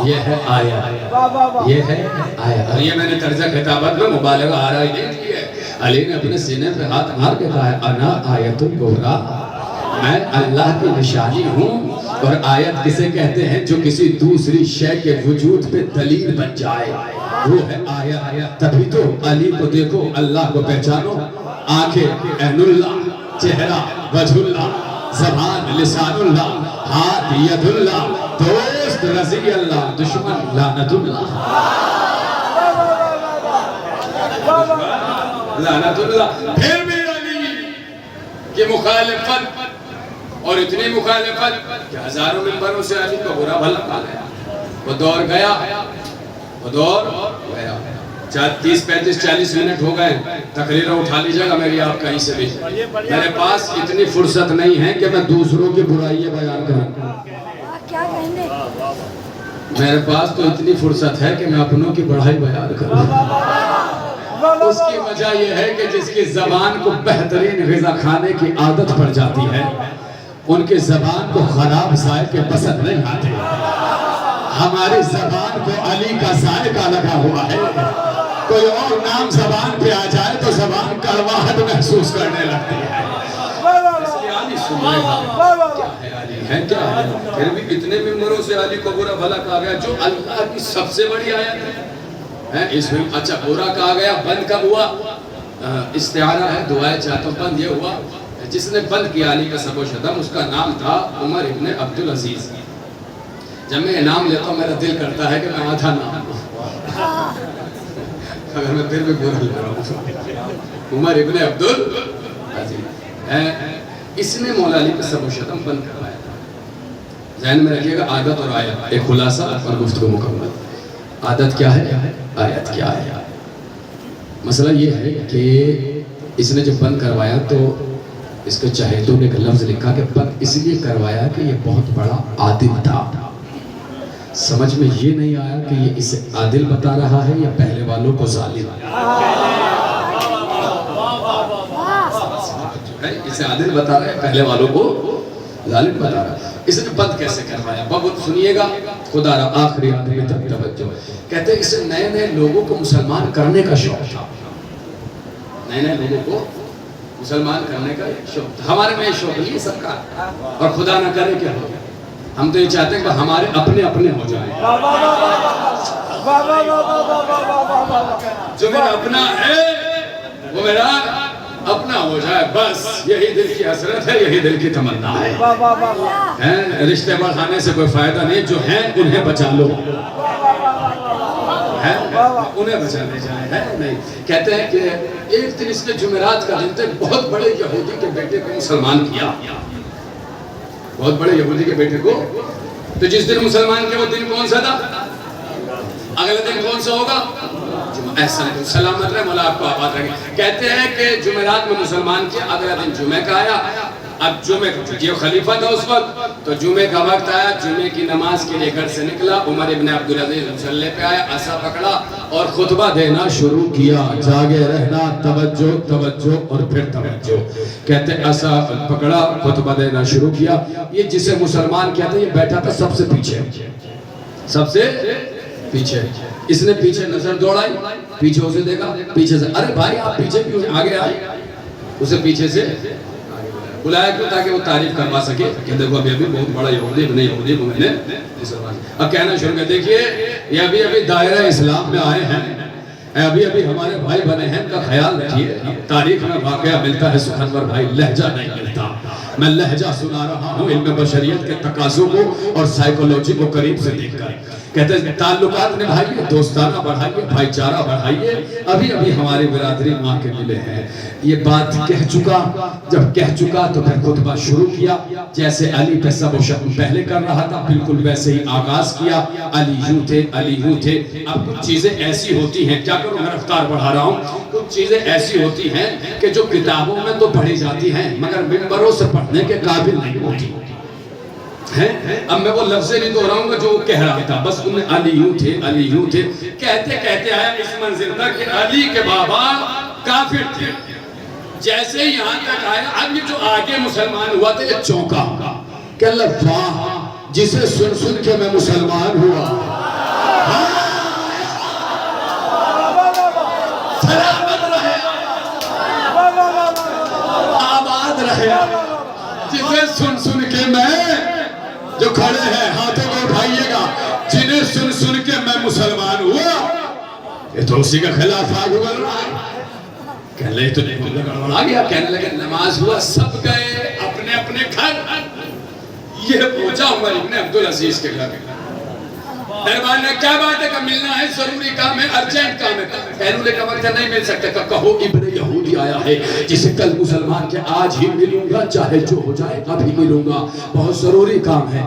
یہ ہے آیت، یہ ہے آیت. اور یہ میں نے طرز خطابت میں مبالغہ آرائی نہیں کی ہے. علی نے اپنے سینے پہ ہاتھ مار کے کہا ہے انا آیت الکبریٰ، میں اللہ کی نشانی ہوں. اور آیت کسے کہتے ہیں جو کسی دوسری شے کے وجود پہ دلیل بن جائے، وہ ہے آیت. تبھی تو علی کو دیکھو، اللہ کو پہچانو. آنکھیں عین اللہ، چہرہ وجہ اللہ، زبان لسان اللہ، ہاتھ ید اللہ، دوست رضی اللہ، دشمن لعنت اللہ. لعنت اللہ. پھر بھی علی کی مخالفت، اور اتنی مخالفت کہ ہزاروں ممبروں سے علی کو برا بھلا کہا گیا. وہ دور گیا، وہ دور گیا. 30 35 40 منٹ ہو گئے. تقریریں اٹھا لیجئے گا میری آپ کہیں سے بھی. میرے پاس اتنی فرصت نہیں ہے کہ میں دوسروں کی برائیاں بیان کروں. میرے پاس تو اتنی فرصت ہے کہ میں اپنوں کی بڑائی بیان کروں. اس کی وجہ یہ ہے کہ جس کی زبان کو بہترین غذا کھانے کی عادت پڑ جاتی ہے، ان کی زبان کو خراب ذائقے پسند نہیں آتے. ہماری زبان کو علی کا ذائقہ لگا ہوا ہے. کوئی اور نام زبان پہ آ جائے تو زبان کڑواہٹ محسوس کرنے لگتی ہے. اس لیے علی سننے گا کیا ہے، علی ہے کیا ہے. پھر بھی اتنے ممبروں سے علی کو برا بھلا کہا گیا، جو اللہ کی سب سے بڑی آیت ہے. اس میں اچھا برا کہا گیا. بند کب ہوا؟ استعارہ ہے، دعائیں چاہتا ہوں. بند یہ ہوا جس نے بند کیا علی کا سب و شتم، اس کا نام تھا عمر ابن عبدالعزیز. جب میں نام لیتا ہوں میرا دل کرتا ہے کہ میں آدھا نام ہوں، اگر میں پھر بھی برا لے رہا ہوں. عمر ابن عبدالعزیز، اس نے مولا علی کا سب و شتم بند کروایا تھا. ذہن میں رکھیے گا عادت اور آیت، ایک خلاصہ اور گفتگو مکمل. عادت کیا ہے، آیت کیا ہے. مسئلہ یہ ہے کہ اس نے جب بند کروایا تو اس کے چہیتوں نے ایک لفظ لکھا کہ بند اس لیے کروایا کہ یہ بہت بڑا عادل تھا. سمجھ میں یہ نہیں آیا کہ یہ اسے عادل بتا رہا ہے یا پہلے والوں کو ظالم. اسے عادل بتا رہا ہے، پہلے والوں کو ظالم بتا رہا ہے. اس نے بند کیسے کروایا؟ بہت سنیے گا، خدا را آخری آدمی تک توجہ. کہتے ہیں اسے نئے نئے لوگوں کو مسلمان کرنے کا شوق تھا. نئے نئے لوگوں کو مسلمان کرنے کا شوق تھا. ہمارے میں شوق نہیں ہے سب کا، اور خدا نہ کرے کیا ہو. ہم تو یہ چاہتے ہیں کہ ہمارے اپنے اپنے ہو جائیں. جو میرا اپنا ہے وہ میرا اپنا ہو جائے، بس یہی دل کی حسرت ہے، یہی دل کی تمنا ہے. رشتے بڑھانے سے کوئی فائدہ نہیں. جو ہیں انہیں بچا لو، انہیں بچانے جائیں. ہے نہیں. کہتے ہیں کہ ایک دن اس نے جمعرات کا دن تھا، بہت بڑے یہودی کے بیٹے کو مسلمان کیا. بہت بڑے یہودی کے بیٹے کو. تو جس دن مسلمان کیا وہ دن کون سا تھا؟ اگلا دن کون سا ہوگا؟ احسن، سلامت رہے، مولا آپ کو آباد رکھے. کہتے ہیں کہ جمعرات میں مسلمان کیا، اگلا دن جمعہ کا آیا. اب جمعہ یہ خلیفہ تھا اس وقت، تو جمعہ کا وقت آیا. جمعہ کی نماز کے لیے گھر سے نکلا. عمر ابن عبدالعزیز مصلی پہ آیا، عصا پکڑا اور خطبہ دینا شروع کیا. جاگے رہنا، توجہ توجہ اور پھر توجہ. کہتے ہیں عصا پکڑا، خطبہ دینا شروع کیا. یہ جسے مسلمان کیا تھا یہ بیٹھا تھا سب سے پیچھے، سب سے پیچھے. اس نے پیچھے نظر دوڑائی، پیچھے اسے دیکھا، پیچھے سے ارے بھائی آپ پیچھے کیوں آگے آئے. اسے پیچھے سے بلایا کیوں؟ تاکہ وہ تعریف کروا سکے کہ دیکھو ابھی بہت بڑا یہودی ابن یہودی کو میں نے مسلمان. اب کہنا شروع کر دیکھیے یہ ابھی دائرہ اسلام میں آئے ہیں، ابھی ہمارے بھائی بنے ہیں، ان کا خیال رکھیے. تاریخ میں واقعہ ملتا ہے سخنور بھائی، لہجہ نہیں ملتا. میں لہجہ سنا رہا ہوں علم بشریت کے تقاضوں کو اور سائیکولوجی کو قریب سے دیکھ کر. کہتے ہیں تعلقات نبھائیے، دوستانہ بڑھائیے، بھائی چارہ بڑھائیے. ابھی ہماری برادری ماں کے ملے ہیں. یہ بات کہہ چکا، جب کہہ چکا تو پھر خطبہ شروع کیا. جیسے علی پہ سب و شتم پہلے کر رہا تھا بالکل ویسے ہی آغاز کیا. علی یوں تھے، علی یوں تھے. اب کچھ چیزیں ایسی ہوتی ہیں، کیا کروں میں رفتار بڑھا رہا ہوں. کچھ چیزیں ایسی ہوتی ہیں کہ جو کتابوں میں تو پڑھی جاتی ہیں مگر ممبروں سے پڑھنے کے قابل نہیں ہوتی. اب میں وہ لفظ نہیں دہراؤں گا جو وہ کہہ رہا تھا. بس انہیں علی یوں تھے، علی یوں تھے. کہتے کہتے آیا اس منزل تک کہ علی کے بابا کافر تھے. جیسے یہاں تک آیا، اب یہ جو آگے مسلمان ہوا تھا یہ چونکا کہ اللہ واہ جسے سن کے میں مسلمان ہوا. مسلمان ہوا یہ تو اسی کا خلاف آگ بن رہا ہے. کہنے لگے تو گڑبڑا گیا. کہنے لگے نماز ہوا سب گئے اپنے اپنے گھر. یہ پہنچا عمر ابن عبدالعزیز کے گھر. دربار نے کیا بات ہے کہ ملنا ہے ضروری کام ہے ارجنٹ کام ہے. کہنے لگے وقت نہیں مل سکتا. کہو ابن یہودی آیا ہے جسے کل مسلمان کے آج ہی ملوں گا چاہے جو ہو جائے ابھی ملوں گا بہت ضروری کام ہے.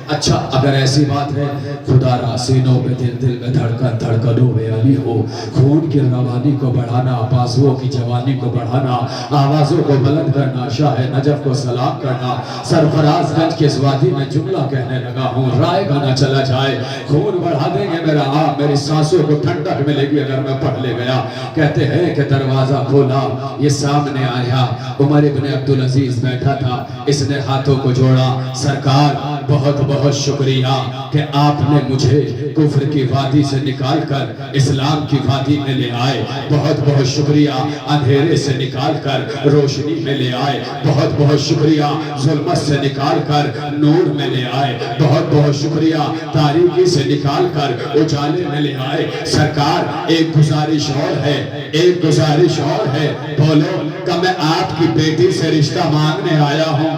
اچھا اگر ایسی بات ہے خدا را سینوں پہ دل میں دھڑکنوں میں علی ہو. خون کی روانی کو بڑھانا بازوؤں کی جوانی کو بڑھانا آوازوں کو بلند کرنا شاہ نجف کو سلام کرنا سرفراز گنج کے اس وادی میں جملہ کہنے لگا ہوں رائے گانا چلا جائے خون بڑھا دیں گے میرا آپ میری سانسوں کو ٹھنڈک ملے گی اگر میں پڑھ لے گیا. کہتے ہیں کہ دروازہ کھولا یہ سامنے آیا عمر ابن عبدالعزیز بیٹھا تھا. اس نے ہاتھوں کو جوڑا. سرکار بہت بہت شکریہ کہ آپ نے مجھے کفر کی وادی سے نکال کر اسلام کی وادی میں لے آئے. بہت بہت شکریہ اندھیرے سے نکال کر روشنی میں لے آئے. بہت بہت شکریہ ظلمت سے نکال کر نور میں لے آئے. بہت بہت شکریہ تاریکی سے نکال کر اجالے میں لے آئے. سرکار ایک گزارش اور ہے ایک گزارش اور ہے. بولو کہ میں آپ کی بیٹی سے رشتہ مانگنے آیا ہوں.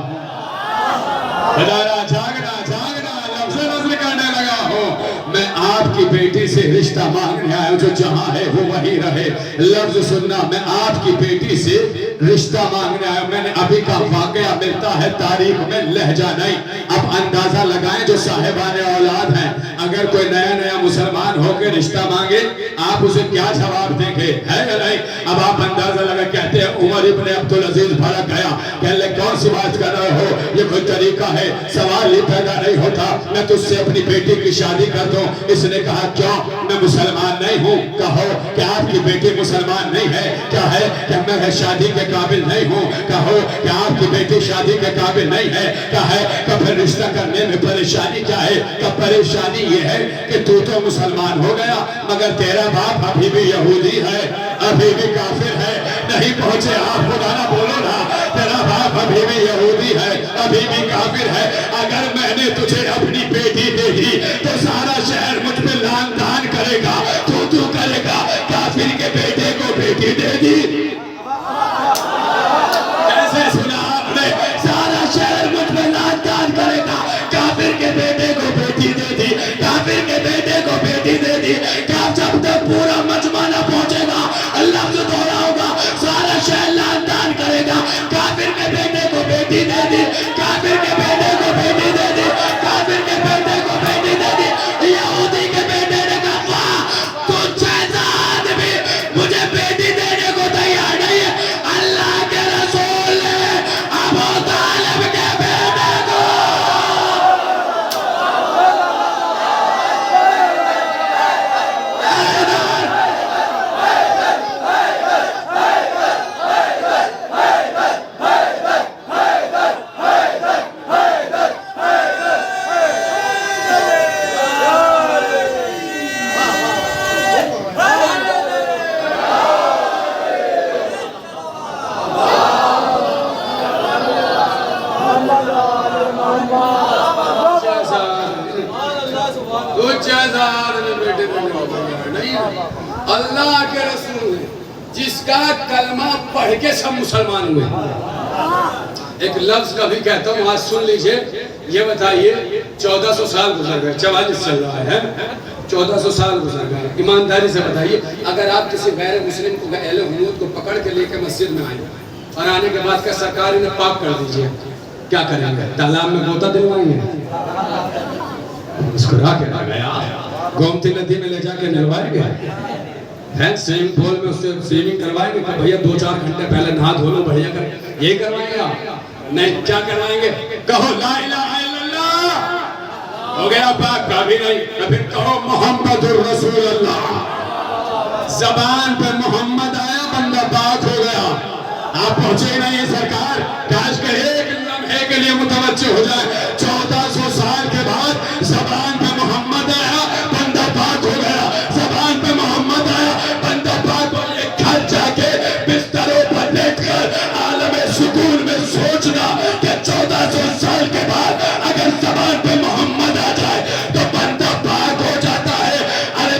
ادارہ جاگنا جاگنا لفظ نظر کرنے لگا ہوں. میں آپ کی بیٹی سے رشتہ مانگنے آیا ہوں جو جہاں ہے وہ وہیں رہے. لفظ سننا میں آپ کی بیٹی سے رشتہ مانگنے آیا ہوں. میں نے ابھی کا واقعہ ملتا ہے تاریخ میں لہجہ نہیں. اب اندازہ لگائیں جو صاحبان اولاد ہیں اگر کوئی نیا مسلمان ہو کے رشتہ مانگے آپ اسے کیا جواب دیں گے ہے یا نہیں. اب آپ اندازہ لگا کہتے ہیں عمر ابن عبدالعزیز بھڑک گیا. کہنے لگے کون سی بات کر رہے ہو یہ کوئی طریقہ ہے سوال ہی پیدا نہیں ہوتا میں تجھ سے اپنی بیٹی کی شادی کر دوں. اس نے کہا کیوں میں مسلمان نہیں ہوں. کہو کہ آپ کی بیٹی مسلمان نہیں ہے. کیا ہے کہ میں شادی کے قابل نہیں ہوں. کہو کہ آپ کی بیٹی شادی کے قابل نہیں ہے. کیا ہے کہ پھر رشتہ کرنے میں پریشانی کیا ہے. کہ پریشانی یہ ہے کہ تو مسلمان ہو گیا مگر تیرا باپ ابھی بھی یہودی ہے ابھی بھی کافر ہے. نہیں پہنچے آپ خدا نہ بولو نا. تیرا باپ ابھی بھی یہودی ہے ابھی بھی کافر ہے. اگر میں نے تجھے اپنی بیٹی دے دی تو سارا شہر مجھ پہ لان تان کرے گا. تو کرے گا کافر کے بیٹے کو بیٹی دے دی. ایسے سنا آپ نے سارا شہر مجھ پہ لان تان کرے گا. کافر کے بیٹے کو بیٹی دے دی. کافر کے بیٹے کو بیٹی دے دی. جب تک پورا مجمع نہ پہنچے گا اللہ سے دوہرا ہوگا سارا شہر لان تان کرے گا. کافر کے بیٹے کو بیٹی دے دی. کافر کے بیٹے کو بیٹی دے دی. کافر کے بیٹے کو بیٹی دے دی. یہودی کے بیٹے نے کہا واہ تو جیسا آدمی مجھے بیٹی دینے کو تیار نہیں ہے. اللہ کے رسول نے ابو طالب کے بیٹے کو اللہ کے رسول جس کا کلمہ پڑھ کے سب مسلمان ہوئے. ایک لفظ کا بھی کہتا ہوں آج سن لیجئے. یہ بتائیے 1400 سال گزر گئے 44 چل رہا ہے 1400 سال گزر گئے. ایمانداری سے بتائیے اگر آپ کسی غیر مسلم کو اہل حنود کو پکڑ کے لے کے مسجد میں آئیں اور آنے کے بعد کا سرکار انہیں پاک کر دیجئے کیا کریں گے. تالاب میں غوطہ دلوائیں گے مسکرا کے آ گیا. گومتی ندی میں لے جا کے نلوائیں گے. سوئمنگ پول میں اس سے سوئمنگ کروائیں گے کہ بھیا 2-4 گھنٹے پہلے نہا دھو لو بڑھیا کر. یہ کروائیں گے آپ نہیں. کیا کروائیں گے کہو لا الہ الا اللہ ہو گیا پاک. کبھی نہیں. پھر کہو محمد الرسول اللہ. زبان پہ محمد آیا بندہ پاک ہو گیا. آپ پہنچے نہیں سرکار. کاش کہ ایک لمحے کے لیے متوجہ ہو جائے. 1400 سال کے بعد زبان پہ محمد آیا بندہ پاک ہو گیا. زبان پہ محمد آیا بندہ پاک ہو گیا. گھر جا کے بستروں پر لیٹ کر عالم سکون میں سوچنا کہ 1400 سال کے بعد اگر زبان پہ محمد آ جائے تو بندہ پاک ہو جاتا ہے. ارے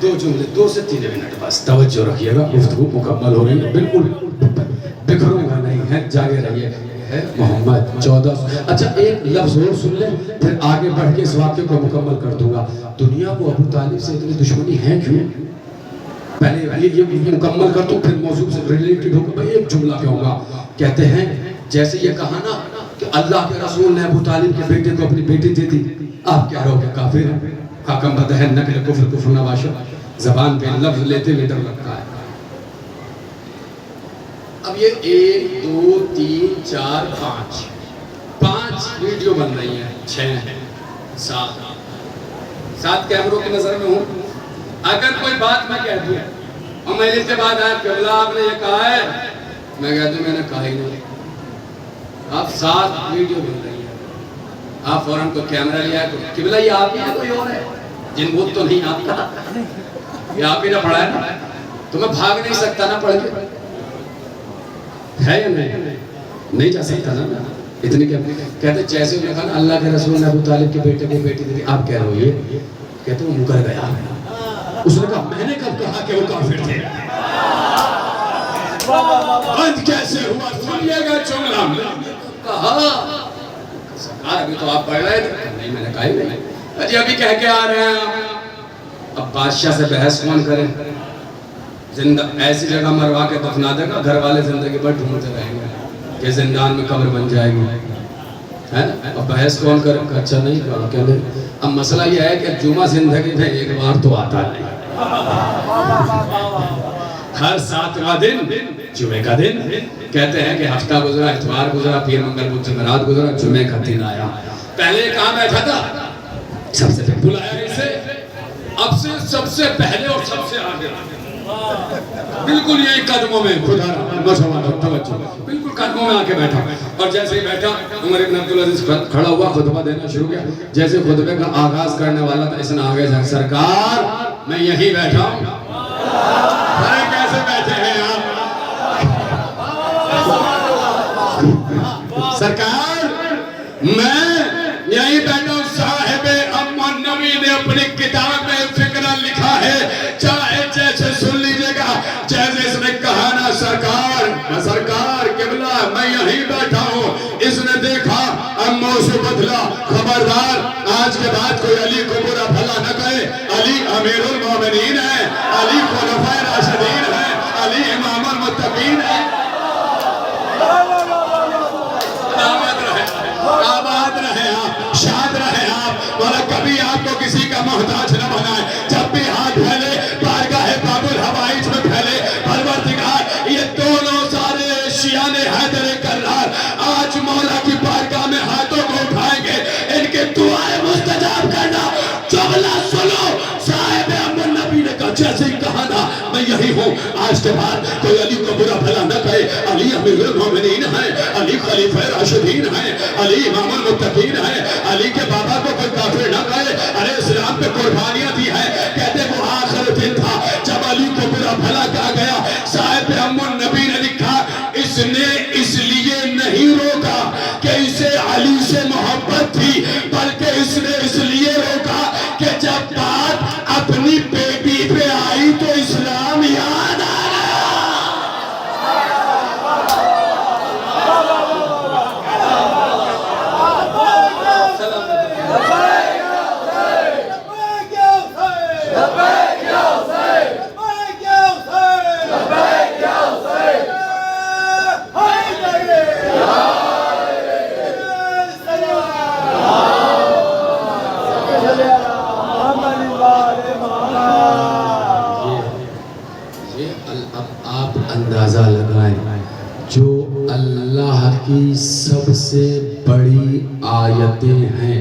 دو جملے 2 سے 3 منٹ بس توجہ رکھیے گا گفتگو مکمل ہو رہی ہے بالکل بکھروں گا نہیں ہے جاگے رہیے ہے محمد 14 اچھا ایک لفظ اور سن لیں پھر آگے بڑھ کے اس واقعے کو مکمل کر دوں گا دنیا کو ابو طالب سے اتنی دشمنی ہے کیوں پہلے یہ مکمل کر دوں پھر موضوع سے ریلیٹڈ ہوگا بھائی ایک جملہ کہوں گا کہتے ہیں جیسے یہ کہا نا کہ اللہ کے رسول نے ابو طالب کے بیٹے کو اپنی بیٹی دے دی آپ کیا رہو گے کافر ہیں حکم بدہ نقل کفر کفر نواشا زبان پہ لفظ لیتے ہوئے ڈر لگتا ہے اب یہ 1 2 3 4 5 ویڈیو بن رہی ہیں 6 7 کیمروں کی نظر میں ہوں اگر کوئی بات میں کہہ دوں اور میں اس کے بعد آیا کہ اللہ آپ نے یہ کہا ہے میں کہتا ہوں میں نے کہا ہی نہیں آپ 7 ویڈیو بن رہی ہیں آپ فوراں کو کیمرہ لیا قبلہ یہ آپ ہی ہے کوئی اور ہے جن بوت تو نہیں آپ کا یہ آپ ہی نہ پڑھا ہے نا تو میں بھاگ نہیں سکتا نا پڑھ کے ہے یا نہیں جا سکتا نا اتنی کہتے جیسے انہوں نے کہا نا اللہ کے رسول نے ابو طالب کے بیٹے کو بیٹی دی آپ کہہ رہے ہو یہ کہتے وہ مکر گیا اس نے کہا میں نے کب کہا کہ وہ کافر تھے بند کیسے ہوا سنیے گا جملہ کہا سرکار ابھی تو آپ پڑھ رہے تھے نہیں میں نے کہا ہی نہیں اجی ابھی کہہ کے آ رہے ہیں اب بادشاہ سے بحث کون کریں زندہ ایسی جگہ مروا کے دفنا دے گا گھر والے زندگی پر ڈھونڈتے رہیں گے کہ زندان میں قبر بن جائے گی ہے نا اب بحث کون کرے اچھا نہیں کہا کہ اب مسئلہ یہ ہے کہ جمعہ زندگی میں ایک بار تو آتا نہیں ہر 7واں دن جمعے کا دن کہتے ہیں کہ ہفتہ گزرا اتوار گزرا پیر منگل بدھ جمعرات گزرا جمعے کا دن آیا پہلے کہاں بیٹھا تھا سب سے پہلے بلایا اسے اب سے سب سے پہلے اور سب سے آگے بالکل یہی قدموں میں خدا توجہ بالکل قدموں میں آ کے بیٹھا اور جیسے ہی بیٹھا عمر ابن عبدالعزیز کھڑا ہوا خطبہ دینا شروع کیا جیسے خطبے کا آغاز کرنے والا تھا اس نے آگے جا سرکار میں یہی بیٹھا ہوں ارے کیسے بیٹھے ہیں آپ سرکار میں یہی بیٹھا ہوں صاحب امان نبی نے اپنی کتاب میں فکرہ لکھا ہے چاہے جیسے سن لیجئے گا جیسے اس نے کہا نا سرکار قبلہ میں یہی بیٹھا ہوں اس نے دیکھا امو سے بدلا خبردار آج کے بعد کوئی علی کو برا بھلا نہ کہے علی امیر المومنین ہے علی خلفائے راشدین ہے علی امام المتقین ہے آباد رہے آپ شاد رہے آپ والا کبھی آپ کو کسی کا محتاج نہ بنائے جب بھی ہاتھ پھیلے بارگاہ باب الحوائج میں پھیلے پروردگار یہ دونوں سارے شیعان حیدر کرار آج مولا کی بارگاہ میں ہاتھوں کو اٹھائیں گے ان کے دعائیں مستجاب کرنا جملہ سنو صاحب امن نبی نے کہا جیسے ہی کہا نا میں یہی ہوں آج کے بعد کوئی علی کو برا بھلا نہ کہے علی امیر المومنین ہیں علی خلیفہ راشدین ہیں علی امام المتقین ہیں علی کے بابا کو کوئی کافر نہ کہے ارے اسلام پہ قربانیاں دی ہیں کہتے وہ آخر دن تھا جب علی کو برا بھلا کہا گیا صاحب امن نبی نے لکھا اس نے اس لیے نہیں روکا کہ اسے علی سے محبت تھی بلکہ اس نے اس لیے روکا کہ جب بات اپنی بیٹی پہ آئی تو اسلام یاد آ آپ اندازہ لگائیں جو اللہ کی سب سے بڑی آیتیں ہیں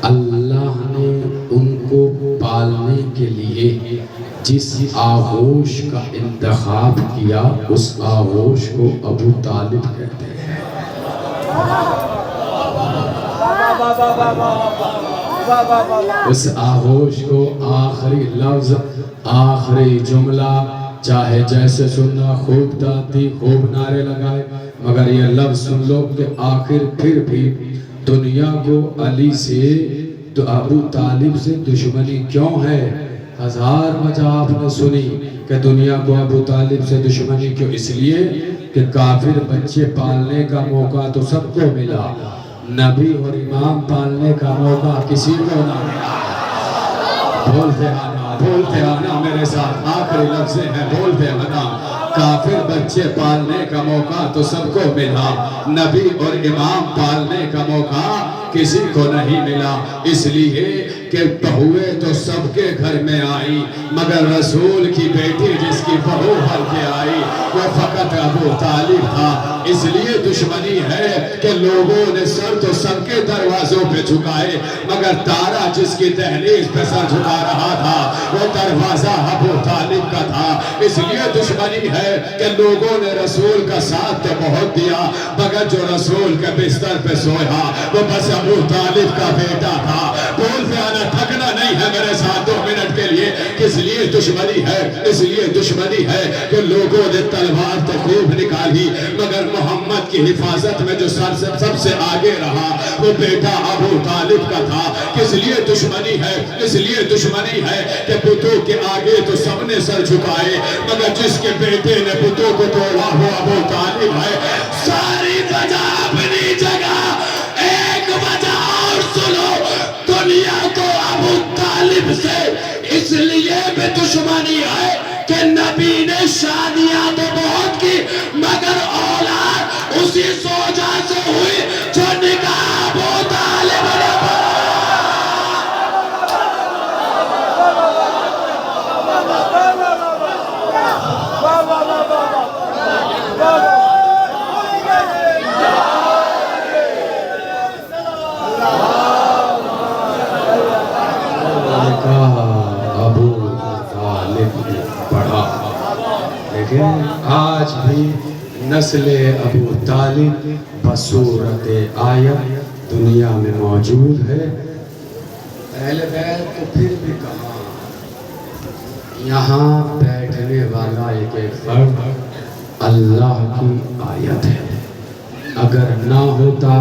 اللہ نے ان کو پالنے کے لیے جس آغوش کا انتخاب کیا اس آغوش کو ابو طالب کہتے ہیں اس آغوش کو آخری لفظ آخری جملہ چاہے جیسے سننا خوب داتی خوب نعرے لگائے مگر یہ لفظ سن لو کہ آخر پھر بھی دنیا کو علی سے تو ابو طالب سے دشمنی کیوں ہے؟ ہزار وجہ آپ نے سنی کہ دنیا کو ابو طالب سے دشمنی کیوں؟ اس لیے کہ کافر بچے پالنے کا موقع تو سب کو ملا، نبی اور امام پالنے کا موقع کسی کو نہ ملا۔ بولتے آنا میرے ساتھ، آخری لفظ ہے، بولتے آنا۔ کافر بچے پالنے کا موقع تو سب کو ملا، نبی اور امام پالنے کا موقع کسی کو نہیں ملا۔ اس لیے کہ بہویں تو سب کے گھر میں آئی، مگر رسول کی بیٹی جس کی بہو بن کے آئی وہ فقط ابو طالب تھا۔ اس لیے دشمنی ہے کہ لوگوں نے سر تو سب کے دروازوں پہ جھکائے، مگر تارا جس کی دہلیز پہ سر جھکا رہا تھا وہ دروازہ ابو طالب کا تھا۔ اس لیے دشمنی ہے کہ لوگوں نے رسول کا ساتھ تو بہت دیا، مگر جو رسول کے بستر پہ سویا وہ بس ابو طالب کا بیٹا تھا۔ بولتے آنا، تھکنا نہیں ہے میرے ساتھ 2 منٹ کے لیے۔ کس لیے دشمنی ہے؟ اس لیے دشمنی ہے کہ لوگوں نے تلوار تو خوب نکالی، مگر محمد کی حفاظت میں جو سب سے آگے رہا وہ بیٹا ابو طالب کا تھا۔ کس لیے دشمنی ہے؟ اس لیے دشمنی ہے کہ بتوں کے آگے تو سب نے سر جھکائے، مگر جس کے بیٹے نے بتوں کو توڑا وہ ابو طالب ہے۔ ساری وجہ اپنی جگہ، ایک وجہ اور سنو، دنیا کو ابو طالب سے اس لیے بھی دشمنی ہے کہ نبی نے شادیاں تو بہت کی، مگر اولاد اسی سوجا سے ہوئی جو نکاح ابو طالب نے ابو طالب نے پڑھا، لیکن آج بھی نسل ابو طالب بصورت آیت دنیا میں موجود ہے۔ اہل بیت تو پھر بھی کہاں، یہاں بیٹھنے والا ایک فرد اللہ کی آیت ہے۔ اگر نہ ہوتا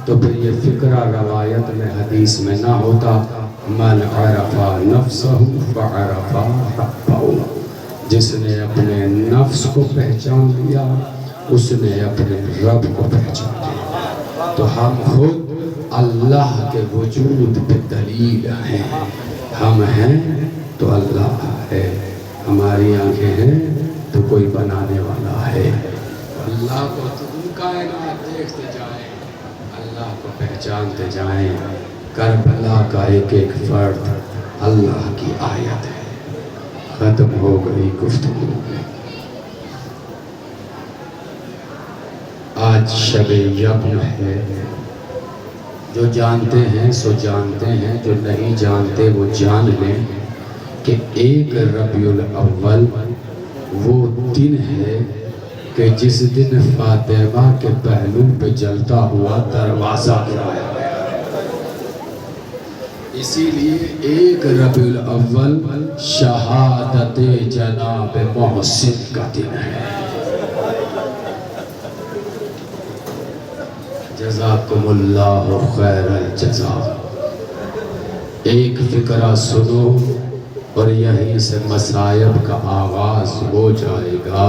تو پھر یہ فکرہ روایت میں حدیث میں نہ ہوتا، من عرف نفسہ فعرف ربہ، جس نے اپنے نفس کو پہچان لیا اس نے اپنے رب کو پہچان لیا۔ تو ہم خود اللہ کے وجود پہ دلیل ہیں، ہم ہیں تو اللہ ہے، ہماری آنکھیں ہیں تو کوئی بنانے والا ہے۔ اللہ کو تم کائنات دیکھتے جائیں، اللہ کو پہچانتے جائیں۔ کربلا کا ایک ایک فرد اللہ کی آیت ہے۔ ختم ہو گئی گفتگو۔ آج شب یقین ہے، جو جانتے ہیں سو جانتے ہیں، جو نہیں جانتے وہ جان لیں کہ 1 ربیع الاول وہ دن ہے کہ جس دن فاطمہ کے پہلو پہ جلتا ہوا دروازہ گرایا گیا۔ اسی لیے 1 ربیع الاول شہادت جناب محسن کا دن ہے۔ جزاکم اللہ خیر الجزا۔ ایک فکرہ سنو اور یہیں سے مصائب کا آغاز ہو جائے گا۔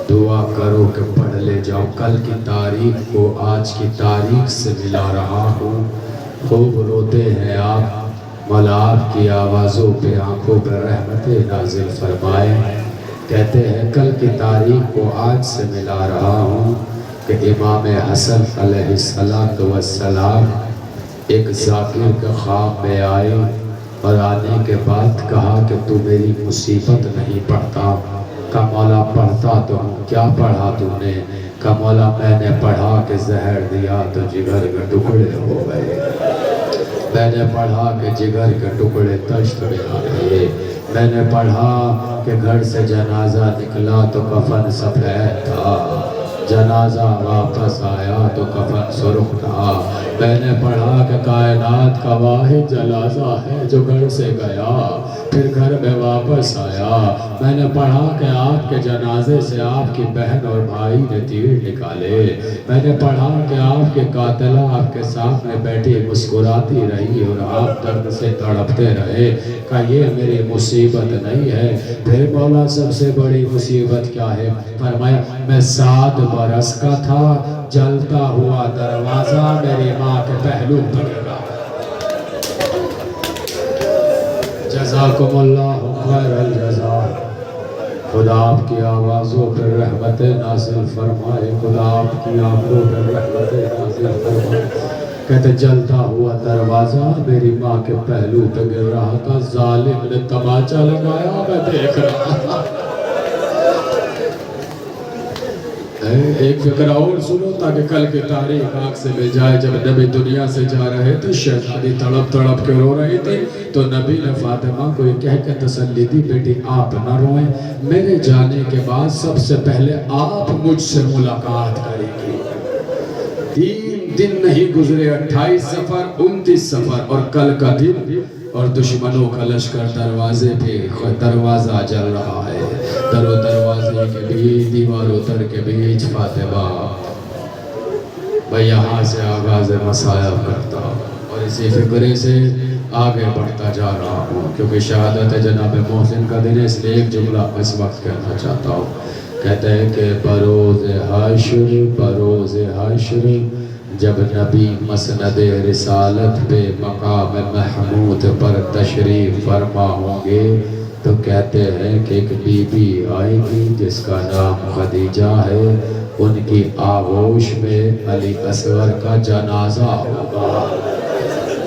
دعا کرو کہ پڑھ لے جاؤ۔ کل کی تاریخ کو آج کی تاریخ سے ملا رہا ہوں۔ خوب روتے ہیں آپ، مولا آپ کی آوازوں پہ آنکھوں پہ رحمت نازل فرمائے۔ کہتے ہیں کل کی تاریخ کو آج سے ملا رہا ہوں کہ امام حسن علیہ السلام ایک ذاکر کے خواب میں آئے اور آنے کے بعد کہا کہ تو میری مصیبت نہیں پڑھتا۔ کہا مولا پڑھتا تو ہوں، کیا پڑھا تو نے؟ کہا مولا میں نے پڑھا کہ زہر دیا تو جگر کے ٹکڑے ہو گئے، میں نے پڑھا کہ جگر کے ٹکڑے تشت میں آ گئے، میں نے پڑھا کہ گھر سے جنازہ نکلا تو کفن سفید تھا، جنازہ واپس آیا تو کفن سرخ تھا، میں نے پڑھا کہ کائنات کا واحد جنازہ ہے جو گھر سے گیا پھر گھر میں واپس آیا۔ میں نے پڑھا کہ آپ کے جنازے سے آپ کی بہن اور بھائی نے تیر نکالے۔ میں نے پڑھا کہ آپ کے قاتلہ آپ کے سامنے بیٹھی مسکراتی رہی اور آپ درد سے تڑپتے رہے کہ یہ میری مصیبت نہیں ہے۔ پھر مولا سب سے بڑی مصیبت کیا ہے؟ فرمایا میں 7 برس کا تھا، جلتا ہوا دروازہ میری ماں کے پہلو پر گرا۔ جزاکم اللہ خیر الجزا۔ خدا آپ کی آوازوں پر رحمت نازل فرمائے، خدا آپ کی آنکھوں پر رحمت نازل فرمائے۔ کہتے جلتا ہوا دروازہ میری ماں کے پہلو پہ گر رہا تھا، ظالم نے تماچا لگایا، میں دیکھ رہا تھا۔ ایک فکرہ اور سنو تاکہ کل کی تاریخ آنکھ سے مل جائے۔ جب نبی دنیا سے جا رہے تھے، شہزادی تڑپ تڑپ کے رو رہی تھی، تو نبی نے فاطمہ کو یہ کہہ کے تسلی دی، بیٹی آپ نہ روئیں، میرے جانے کے بعد سب سے پہلے آپ مجھ سے ملاقات کریں گی۔ 3 دن نہیں گزرے، 28 سفر 29 سفر اور کل کا دن، اور دشمنوں کا لشکر دروازے پہ، دروازہ جل رہا ہے، در و دروازے کے بیچ، دیواروں در کے بیچ فاطمہ۔ میں یہاں سے آغاز مصائب کرتا ہوں اور اسی فکرے سے آگے بڑھتا جا رہا ہوں، کیونکہ شہادت جناب محسن کا دن ہے، اس لیے ایک جملہ اس وقت کہنا چاہتا ہوں۔ کہتے ہیں کہ بروز حشر جب نبی مسند رسالت پہ مقام محمود پر تشریف فرما ہوں گے، تو کہتے ہیں کہ ایک بی بی آئے گی جس کا نام خدیجہ ہے، ان کی آغوش میں علی اصغر کا جنازہ ہوگا۔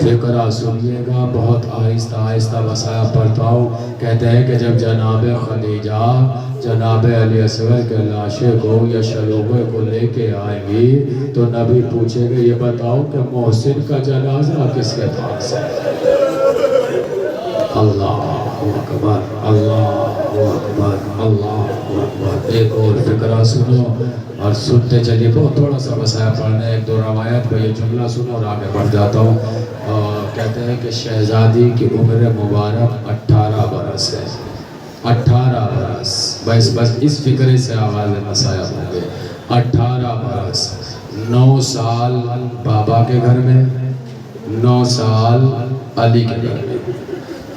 فقرہ سنیے گا، بہت آہستہ آہستہ وسائع پڑھتا ہوں۔ کہتے ہیں کہ جب جناب خدیجہ جناب علی اصغر کے لاشے کو یا شلوغے کو لے کے آئیں گی، تو نبی پوچھیں گے یہ بتاؤ کہ محسن کا جنازہ کس کے پاس ہے؟ اللہ اکبر، اللہ اکبر، اللہ اکبر۔ ایک اور فقرہ سنو اور سنتے چلیے، بہت تھوڑا سا وسائع پڑھنا ہے، 1-2 روایت پہ یہ جملہ سنو اور آگے بڑھ جاتا ہوں۔ کہتے ہیں کہ شہزادی کی عمر مبارک 18 برس ہے، 18 برس، بس اس فکرے سے آواز مسائب ہوں گے۔ 18 برس، 9 سال بابا کے گھر میں، 9 سال علی کے گھر میں۔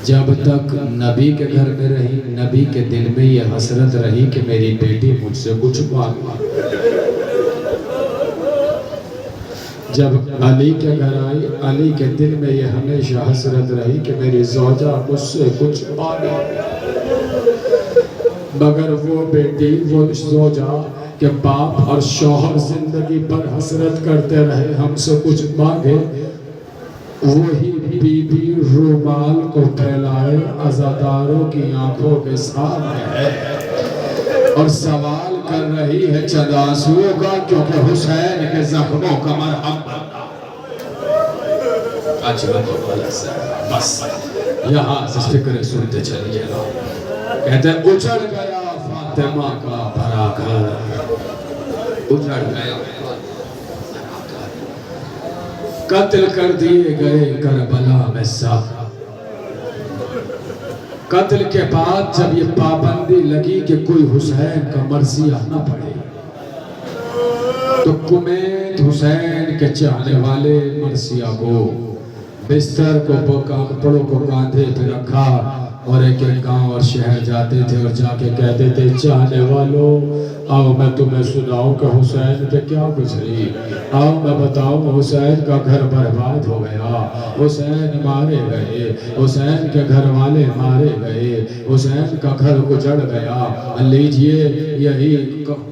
جب تک نبی کے گھر میں رہی، نبی کے دل میں یہ حسرت رہی کہ میری بیٹی مجھ سے کچھ مانگے۔ جب علی کے گھر آئی، علی کے دل میں یہ ہمیشہ حسرت رہی کہ میری زوجہ مجھ سے کچھ مانگے، مگر وہ بیٹی، وہ زوجہ کہ باپ اور شوہر زندگی پر حسرت کرتے رہے ہم سے کچھ مانگے، وہی بی بی رومال کو پھیلائے عزاداروں کی آنکھوں کے سامنے ہے اور سوال کر رہی ہے چند آنسوؤں کا، کیونکہ حسین کے زخموں کا مرہم بننا۔ بس یہاں سے فکر سنتے چلیے گا۔ کہتے ہیں اچھڑ گیا فاطمہ کا بھرا گھر، اچھڑ گیا، قتل کر دیے گئے کربلا میں سب۔ قتل کے بعد جب یہ پابندی لگی کہ کوئی حسین کا مرثیہ نہ پڑھے، تو کمیت حسین کے چاہنے والے مرثیہ کو بستر کو کپڑوں کو کاندھے پہ رکھا اور ایک ایک گاؤں اور شہر جاتے تھے اور جا کے کہتے تھے چاہنے والوں آؤ میں تمہیں سناؤں کہ حسین پہ کیا گزری، آؤ میں بتاؤں حسین کا گھر برباد ہو گیا، حسین مارے گئے، حسین کے گھر والے مارے گئے، حسین کا گھر اجڑ گیا۔ لیجئے یہی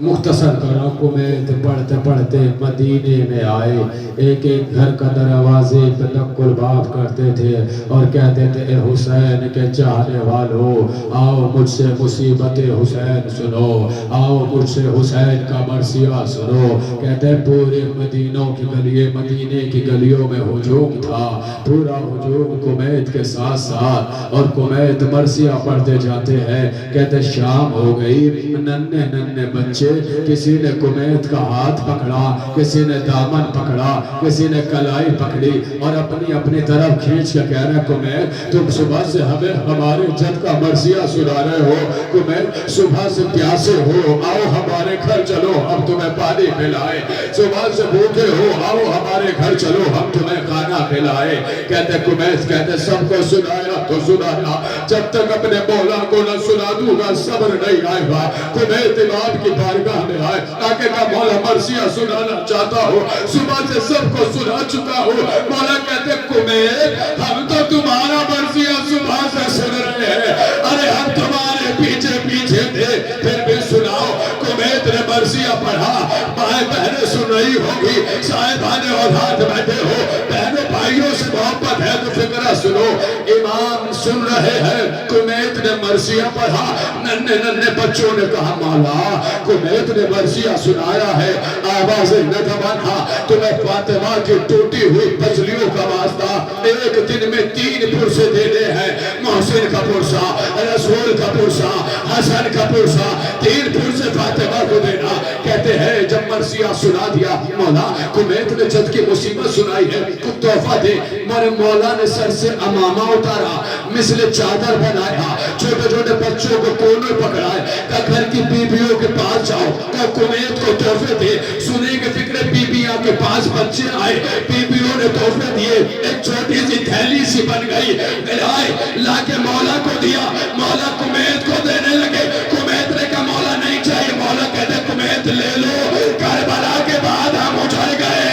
مختصر کرا کمیت پڑھتے پڑھتے مدینے میں آئے، ایک ایک گھر کا دروازے پہ نقل باب کرتے تھے اور کہتے تھے اے حسین کے چاہنے چاہنے والوں، آؤ مجھ سے مصیبت حسین سنو، آؤ مجھ سے حسین کا مرثیہ سنو۔ کہتے ہیں پورے مدینے کی گلیوں میں ہجوم تھا، پورا ہجوم کمیت کے ساتھ ساتھ، اور کمیت مرثیہ پڑھتے جاتے ہیں۔ کہتے شام ہو گئی، ننھے ننھے بچے، کسی نے کمیت کا ہاتھ پکڑا، کسی نے دامن پکڑا، کسی نے کلائی پکڑی، اور اپنی اپنی طرف کھینچ کے کہہ رہے کمیت تم صبح سے ہمیں ہمارے جد کا مرثیہ سنا رہے ہو، کمیت صبح سے پیاسے ہو، آؤ ہمارے گھر چلو ہم تمہیں پانی پلائے، صبح سے بھوکے ہو، آؤ ہمارے گھر چلو ہم تمہیں کھانا کھلائے۔ کہتے کمیت کہتے سب کو سنایا تو سنایا، جب تک اپنے مولا کو نہ سنا دوں گا صبر نہیں آئے گا۔ کمیت امام کی بارگاہ میں آئے، آگے کا مولا مرثیہ سنانا چاہتا ہو، صبح سے سب کو سنا چکا ہو۔ مولا کہتے کمیت ہم تو تمہارا مرثیہ صبح سے سن رہے ہیں، ارے ہم تمہارے پیچھے پیچھے تھے، پھر بھی سناؤ۔ کمیت نے مرثیہ پڑھا، مائیں بہنیں سن رہی ہوگی، صاحبان اولاد بیٹھے ہو، بہنوں بھائیوں سے محبت ہے تو فکرہ سنو۔ امام سن رہے ہیں، کمیت نے مرثیہ پڑھا، ننھے ننھے بچوں نے کہا مولا کمیت نے مرثیہ سنایا ہے، آواز ندمانہ تمہیں فاطمہ کی ٹوٹی ہوئی پسلیوں کا واسطہ ایک دن میں 3 پرسے دینے ہیں، محسن کا پرسا، رسول کا پرسا، حسن کا پرسا، 3 پرسے فاطمہ کو دینا۔ کہتے ہیں جب مرثیہ سنا دیا، مولا کمیت نے جد کی مصیبت سنائی ہے، کچھ تحفہ دے۔ میرے مولا نے سر سے امامہ اتارا، مثل چادر بنایا، چھوٹے چھوٹے بچوں کو کونے پکڑائے، کہ گھر کی بیویوں کے پاس جاؤ، کہ کمیت کو تحفے دے۔ سنے کے فکر بیویاں کے پاس بچے آئے، بیویوں نے تحفے دیے، ایک چھوٹی سی تھیلی سی بن گئی، لائے لا کے مولا کو دیا، مولا کمیت کو دینے لگے۔ کمیت نے کہا مولا نہیں چاہیے، مولا کہتے کمیت لے لو، کربلا کے بعد ہم اجڑ گئے،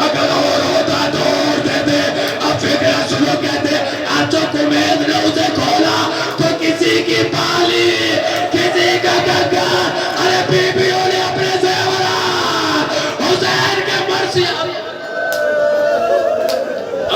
اگر اور ہوتا تو اور دے دے۔ اب فکرہ سنو، کہتے آج جو کمیت نے اسے کھولا تو کسی کی بالی، کسی کا گگا، ارے بیویوں نے اپنے زیورات حسین کے مرثیہ۔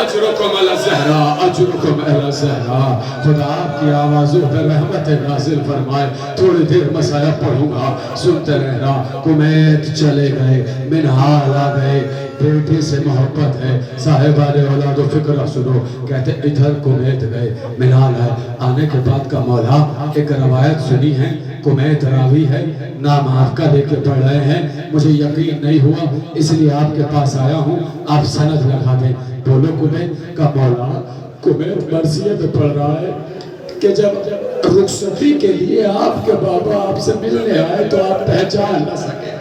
اجرکم علی الزہرا، اجرکم علی الزہرا۔ خدا آپ کی آوازوں پر رحمت نازل فرمائے۔ تھوڑی دیر مسائل پڑھوں گا، سنتے رہنا۔ کمیت چلے گئے، منہار آ گئے، بیٹی سے محبت ہے، صاحبان اولاد و فکرہ سنو۔ کہتے ادھر کمیت گئے، منہار آئے، آنے کے بعد کا مولا ایک روایت سنی ہے، کمیت راوی ہے، نام آپ کا لے کے پڑھ رہے ہیں، مجھے یقین نہیں ہوا اس لیے آپ کے پاس آیا ہوں، آپ سند لگا دیں۔ بولو کمیت کا مولا، کمیت مرثیہ میں پڑھ رہا ہے کہ جب رخصتی کے لیے آپ کے بابا آپ سے ملنے آئے تو آپ پہچان نہ سکے۔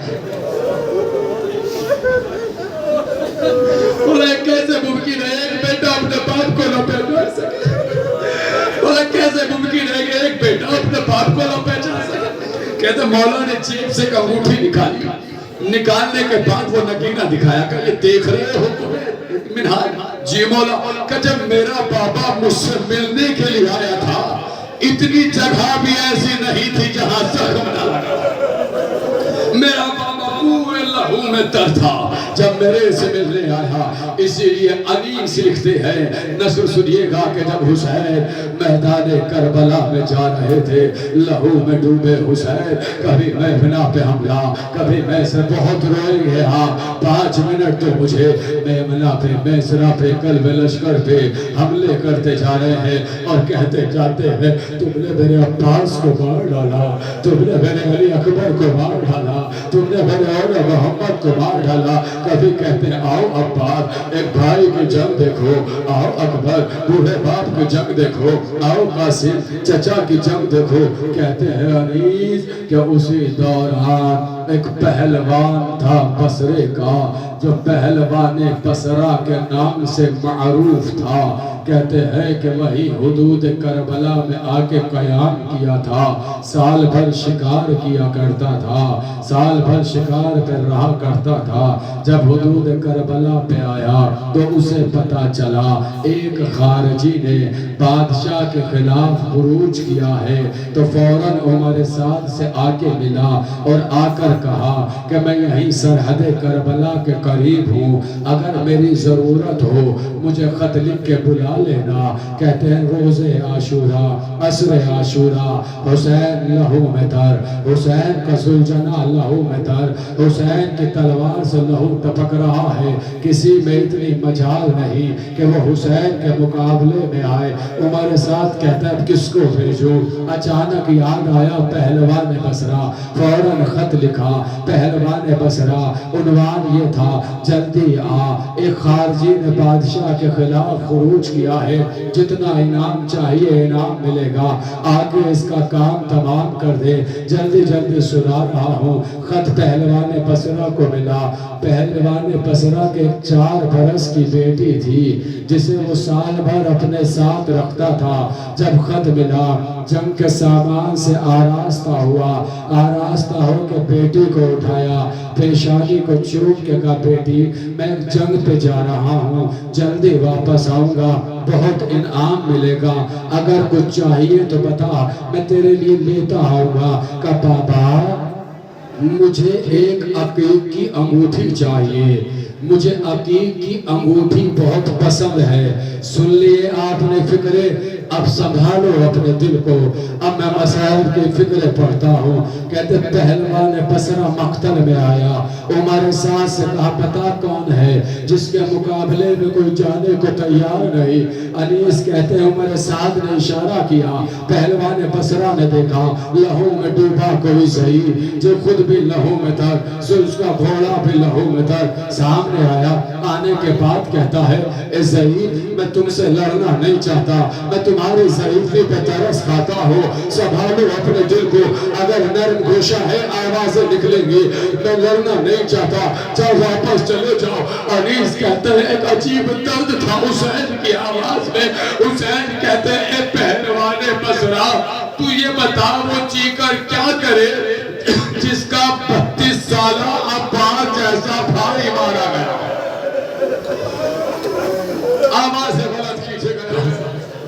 بولے کیسے ممکن ہے ایک بیٹا اپنے باپ کو نہ پہچان سکے؟ بولے کیسے ممکن ہے کہ ایک بیٹا اپنے باپ کو نہ پہچان سکے؟ کہتے مولا نے جیب سے کا انگوٹھی نکالی، نکالنے کے بعد وہ نگینہ دکھایا کہ یہ دیکھ رہے ہو کمیت منہار؟ جی مولا، کہ جب میرا بابا مجھ سے ملنے کے لیے آیا تھا، اتنی جگہ بھی ایسی نہیں تھی جہاں زخم نہ لگا۔ میرا بابا پورے لہو میں تر تھا جب میرے سے ملنے آیا، اسی لیے انیس لکھتے ہیں، نثر سنیے گا کہ جب حسین میدان کربلا میں جا رہے تھے، لہو میں ڈوبے حسین، کبھی میں بنا پہ حملہ، کبھی میں سے بہت روئیں گے، ہاں 5 منٹ تو مجھے میمنہ پہ، میسرہ پہ، قلب لشکر پہ حملے کرتے جا رہے ہیں اور کہتے جاتے ہیں تم نے میرے عباس کو مار ڈالا، تم نے میرے علی اکبر کو مار ڈالا، تم نے میرے اور محمد کو مار ڈالا۔ کبھی کہتے ہیں آؤ عباس ایک بھائی کی جنگ دیکھو، آؤ اکبر بوڑھے باپ کی جنگ دیکھو، آؤ قاسم چچا کی جنگ دیکھو۔ کہتے ہیں انیس کہ اسی دوران ایک پہلوان تھا بصرے کا جو پہلوان بصرہ کے نام سے معروف تھا، کہتے ہیں کہ وہی حدود کربلا میں آ کے قیام کیا تھا، سال بھر شکار کیا کرتا تھا، سال بھر شکار پر رہا کرتا تھا۔ جب حدود کربلا پہ آیا تو اسے پتا چلا ایک خارجی نے بادشاہ کے خلاف خروج کیا ہے، تو فوراً عمر سعد سے آ کے ملا اور آ کر کہا کہ میں یہیں سرحد کربلا کے قریب ہوں، اگر میری ضرورت ہو مجھے خط لکھ کے بلا لینا۔ کہتے ہیں روز عاشورہ، عصر عاشورہ، حسین لہو میں تر، حسین کا ذوالجناح لہو میں تر، حسین کی تلوار سے لہو ٹپک رہا ہے، کسی میں اتنی مجال نہیں کہ وہ حسین کے مقابلے میں آئے۔ عمر سعد کہتا ہے کس کو بھیجوں؟ اچانک یاد آیا پہلوان بصرہ، فوراً خط لکھا پہلوان بصرہ، عنوان یہ تھا جلدی آ، ایک خارجی نے بادشاہ کے خلاف خروج کیا ہے، جتنا انعام چاہیے انعام ملے گا، آگے اس کا کام تمام کر دے، جلدی جلدی سنا رہا ہوں۔ خط پہلوان بصرہ کو ملا۔ پہلوان بصرہ کے 4 برس کی بیٹی تھی جسے وہ سال بھر اپنے ساتھ رکھتا تھا۔ جب خط ملا جنگ کے سامان سے آراستہ ہوا، آراستہ ہو کے بیٹی کو اٹھایا، پیشانی کو چوم کے کہا بیٹی میں جنگ پہ جا رہا ہوں، جلدی واپس آؤں گا، بہت انعام ملے گا، اگر کچھ چاہیے تو بتا میں تیرے لیے لیتا آؤں گا۔ کہا بابا مجھے ایک عقیق کی انگوٹھی چاہیے، مجھے عقیق کی انگوٹھی بہت پسند ہے۔ سن لیے آپ نے فکرے، اب سنبھالو اپنے دل کو، اب میں مسائل کی فکریں پڑھتا ہوں۔ کہتے پہلوان بصرہ مقتل میں آیا، عمر سعد سے کہا پتا کون ہے جس کے مقابلے میں کوئی جانے کو تیار نہیں؟ انیس کہتے ہیں عمر سعد نے اشارہ کیا، پہلوان بصرہ نے دیکھا لہو میں ڈوبا کوئی صحیح جو خود بھی لہو میں تھا، سو اس کا گھوڑا بھی لہو میں تھا، سامنے آیا، آنے کے بعد کہتا ہے اے ضعیف میں تم سے لڑنا نہیں چاہتا، میں تمہاری ضعیفی پہ ترس کھاتا ہوں، سنبھالو اپنے دل کو، اگر نرم گوشہ ہے آوازیں نکلیں گی، میں لڑنا نہیں چاہتا، جاؤ واپس چلے جاؤ۔ انیس کہتے ہیں ایک عجیب درد تھا حسین کی آواز میں۔ حسین کہتے ہیں اے پہلوان بصرہ تو یہ بتا وہ چی کر کیا کرے جس کا 32 سالہ عباس جیسا بھائی مارا گیا؟ آواز بلند کیجئے گا۔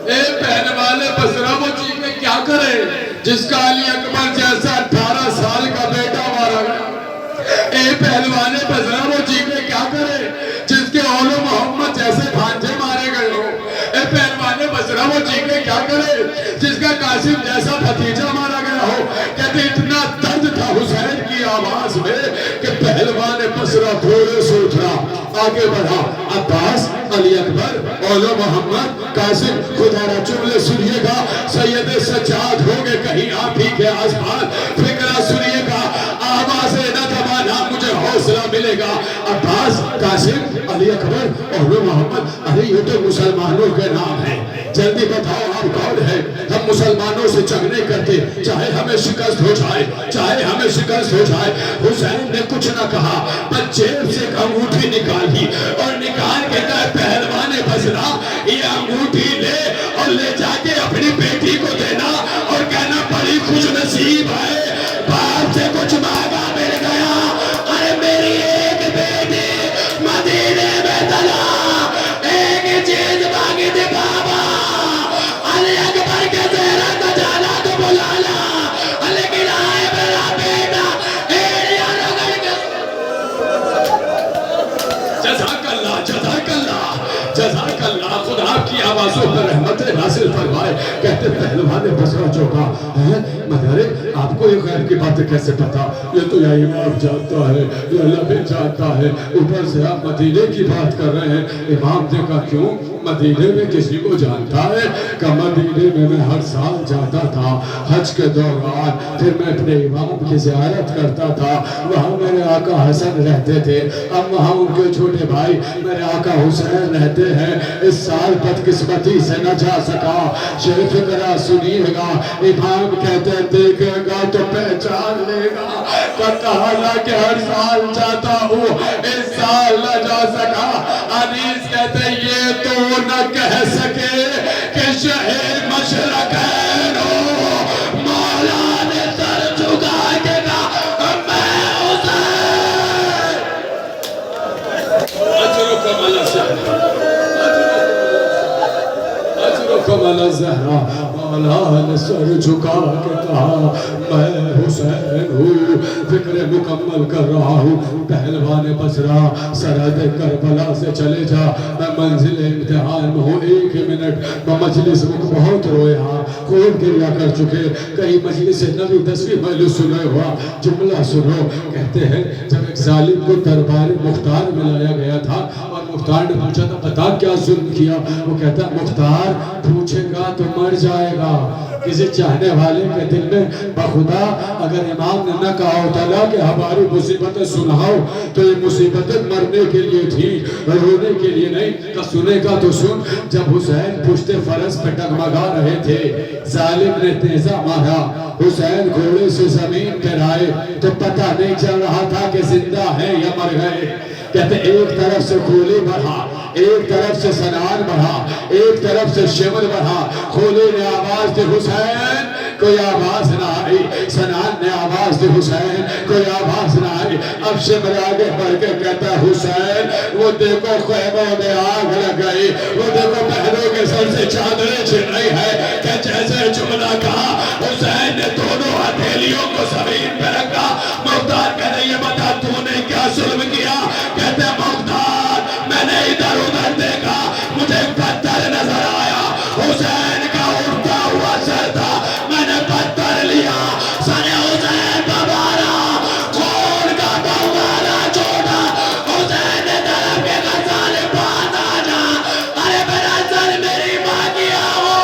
اے پہلوان بصرہ وہ چی کے کیا کرے جس کا علی اکبر جیسا 18 سال کا بیٹا مارا گیا؟ اے پہلوان بصرہ وہ چی کے کیا کرے جس کے اول محمد جیسے بھانجے مارے گئے ہو؟ اے پہلوان بصرہ وہ چی کے کیا کرے جس کا قاسم جیسا بھتیجا مارا گیا ہو؟ کہتے اتنا درد تھا حسین کی آواز میں کہ پہلوان بصرہ تھوڑے سے اترا، آگے بڑھا، عباس، علی اکبر، اولو محمد، قاسم، خدا را جملے سنیے گا، سید سجاد ہوگے کہیں آپ ہی کے آس پاس، فکرہ سنیے گا، آوازیں نہ دبانا مجھے حوصلہ ملے گا۔ عباس، قاسم، علی اکبر، اولو محمد، ارے یہ تو مسلمانوں کے نام ہیں، جلدی بتاؤ آپ کون ہے؟ ہم مسلمانوں سے جنگ نہیں کرتے، چاہے ہمیں شکست ہو جائے، چاہے ہمیں شکست ہو جائے۔ حسین نے کچھ نہ کہا، بس جیب سے ایک انگوٹھی نکالی اور نکال کے کہا پہلوان بصرہ یہ انگوٹھی لے اور لے جا کے اپنی بیٹی کو دینا اور کہنا بڑی خوش نصیب ہے، باپ سے کچھ مانگا مل گیا، ارے میری ایک بیٹی مدینے میں تلا، ایک چیز مانگی تھی بابا، علی اکبر کے زہرہ کا جانا تو بلانا، لیکن آئے میرا بیٹا ایڑیا رگڑ کے۔ جزاک اللہ، جزاک اللہ، جزاک اللہ، خدا کی آوازوں پر رحمت نازل فرمائے۔ کہتے پہلوان بصرہ چوکا، مدارے آپ کو یہ غیر کی باتیں کیسے پتا؟ یہ تو یا امام جانتا ہے یا اللہ بھی جانتا ہے، اوپر سے آپ مدینے کی بات کر رہے ہیں۔ امام نے کہا کیوں؟ مدینے میں کسی کو جانتا ہے؟ کہ مدینے میں ہر سال جاتا تھا حج کے دوران، پھر میں اپنے امام کی زیارت کرتا تھا، وہاں میرے آقا حسن رہتے تھے، اب وہاں ان کے چھوٹے بھائی میرے آقا حسین رہتے ہیں، اس سال بدقسمتی سے نہ جا سکا۔ شیخ فکرہ سنیے گا، امام کہتے ہیں دیکھے گا تو پہچان لے گا، کہا کہ ہر سال جاتا ہوں اس سال نہ جا سکا۔ انیس کہتے ہیں یہ تو نہ کہہ سکے کہ شہر مشرقین ہو، مولا نے سر جھکا کے کہا میں حسین۔ اجرکم علی الزہرا، اجرکم علی الزہرا۔ مولا نے سر جھکا کے کہا میں حسین ہوں، فکر مکمل کر رہا ہوں، پہلوان بصرہ سرحد کربلا سے چلے جا، میں منزل امتحان میں ہوں، 1 منٹ میں مجلس میں بہت رویا، خون گریا کر چکے، کئی مجلس نبی 10ویں مجلس سنے ہوا، جملہ سنو، کہتے ہیں جب ایک ظالم کو دربار مختار میں لایا گیا تھا اور مختار نے پوچھا تھا بتا کیا ظلم کیا، وہ کہتا ہے مختار پوچھے گا تو مر جائے گا۔ کسی چاہنے والے کے دل میں بخدا اگر امام نے نہ کہا ہوتا کہ ہماری مصیبتیں سناؤ تو یہ مصیبتیں مرنے کے لیے تھی، رونے کے لیے نہیں، کہ سنے گا تو سن۔ جب حسین پشت فرس پہ ڈگمگا رہے تھے، ظالم نے نیزہ مارا، حسین گھوڑے سے زمین پر آئے تو پتہ نہیں چل رہا تھا کہ زندہ ہیں یا مر گئے۔ کہتے ایک طرف سے کھولی بڑھا، ایک طرف سے سنان بڑھا، ایک طرف سے شمر بڑھا، کھولی نے آواز دی حسین، کوئی آواز نہ آئی، سنان نے آواز دی حسین، کوئی آواز نہ آئی۔ اب شمر آگے بڑھ کے کہتا حسین وہ دیکھو خیموں میں آگ لگ گئی، وہ دیکھو بہنوں کے سر سے چادریں چھن رہی ہے، کہ جیسے جملہ کہا حسین نے دونوں ہتھیلیوں کو زمین پہ رکھا۔ مختار کہتے یہ بتا تو نے کیا ظلم کیا؟ کہتے مختار میں نے ادھر ادھر دیکھا، مجھے پتھر نظر آیا، حسین کا اٹھتا ہوا سر تھا، میں نے پتھر لیا، سر حسین کا مارا، خون کا بمارا چھوڑا، حسین نے طرف کے غزال بات آ جا، ارے میرا سر میری ماں کیا ہو۔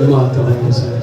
ماتم حسین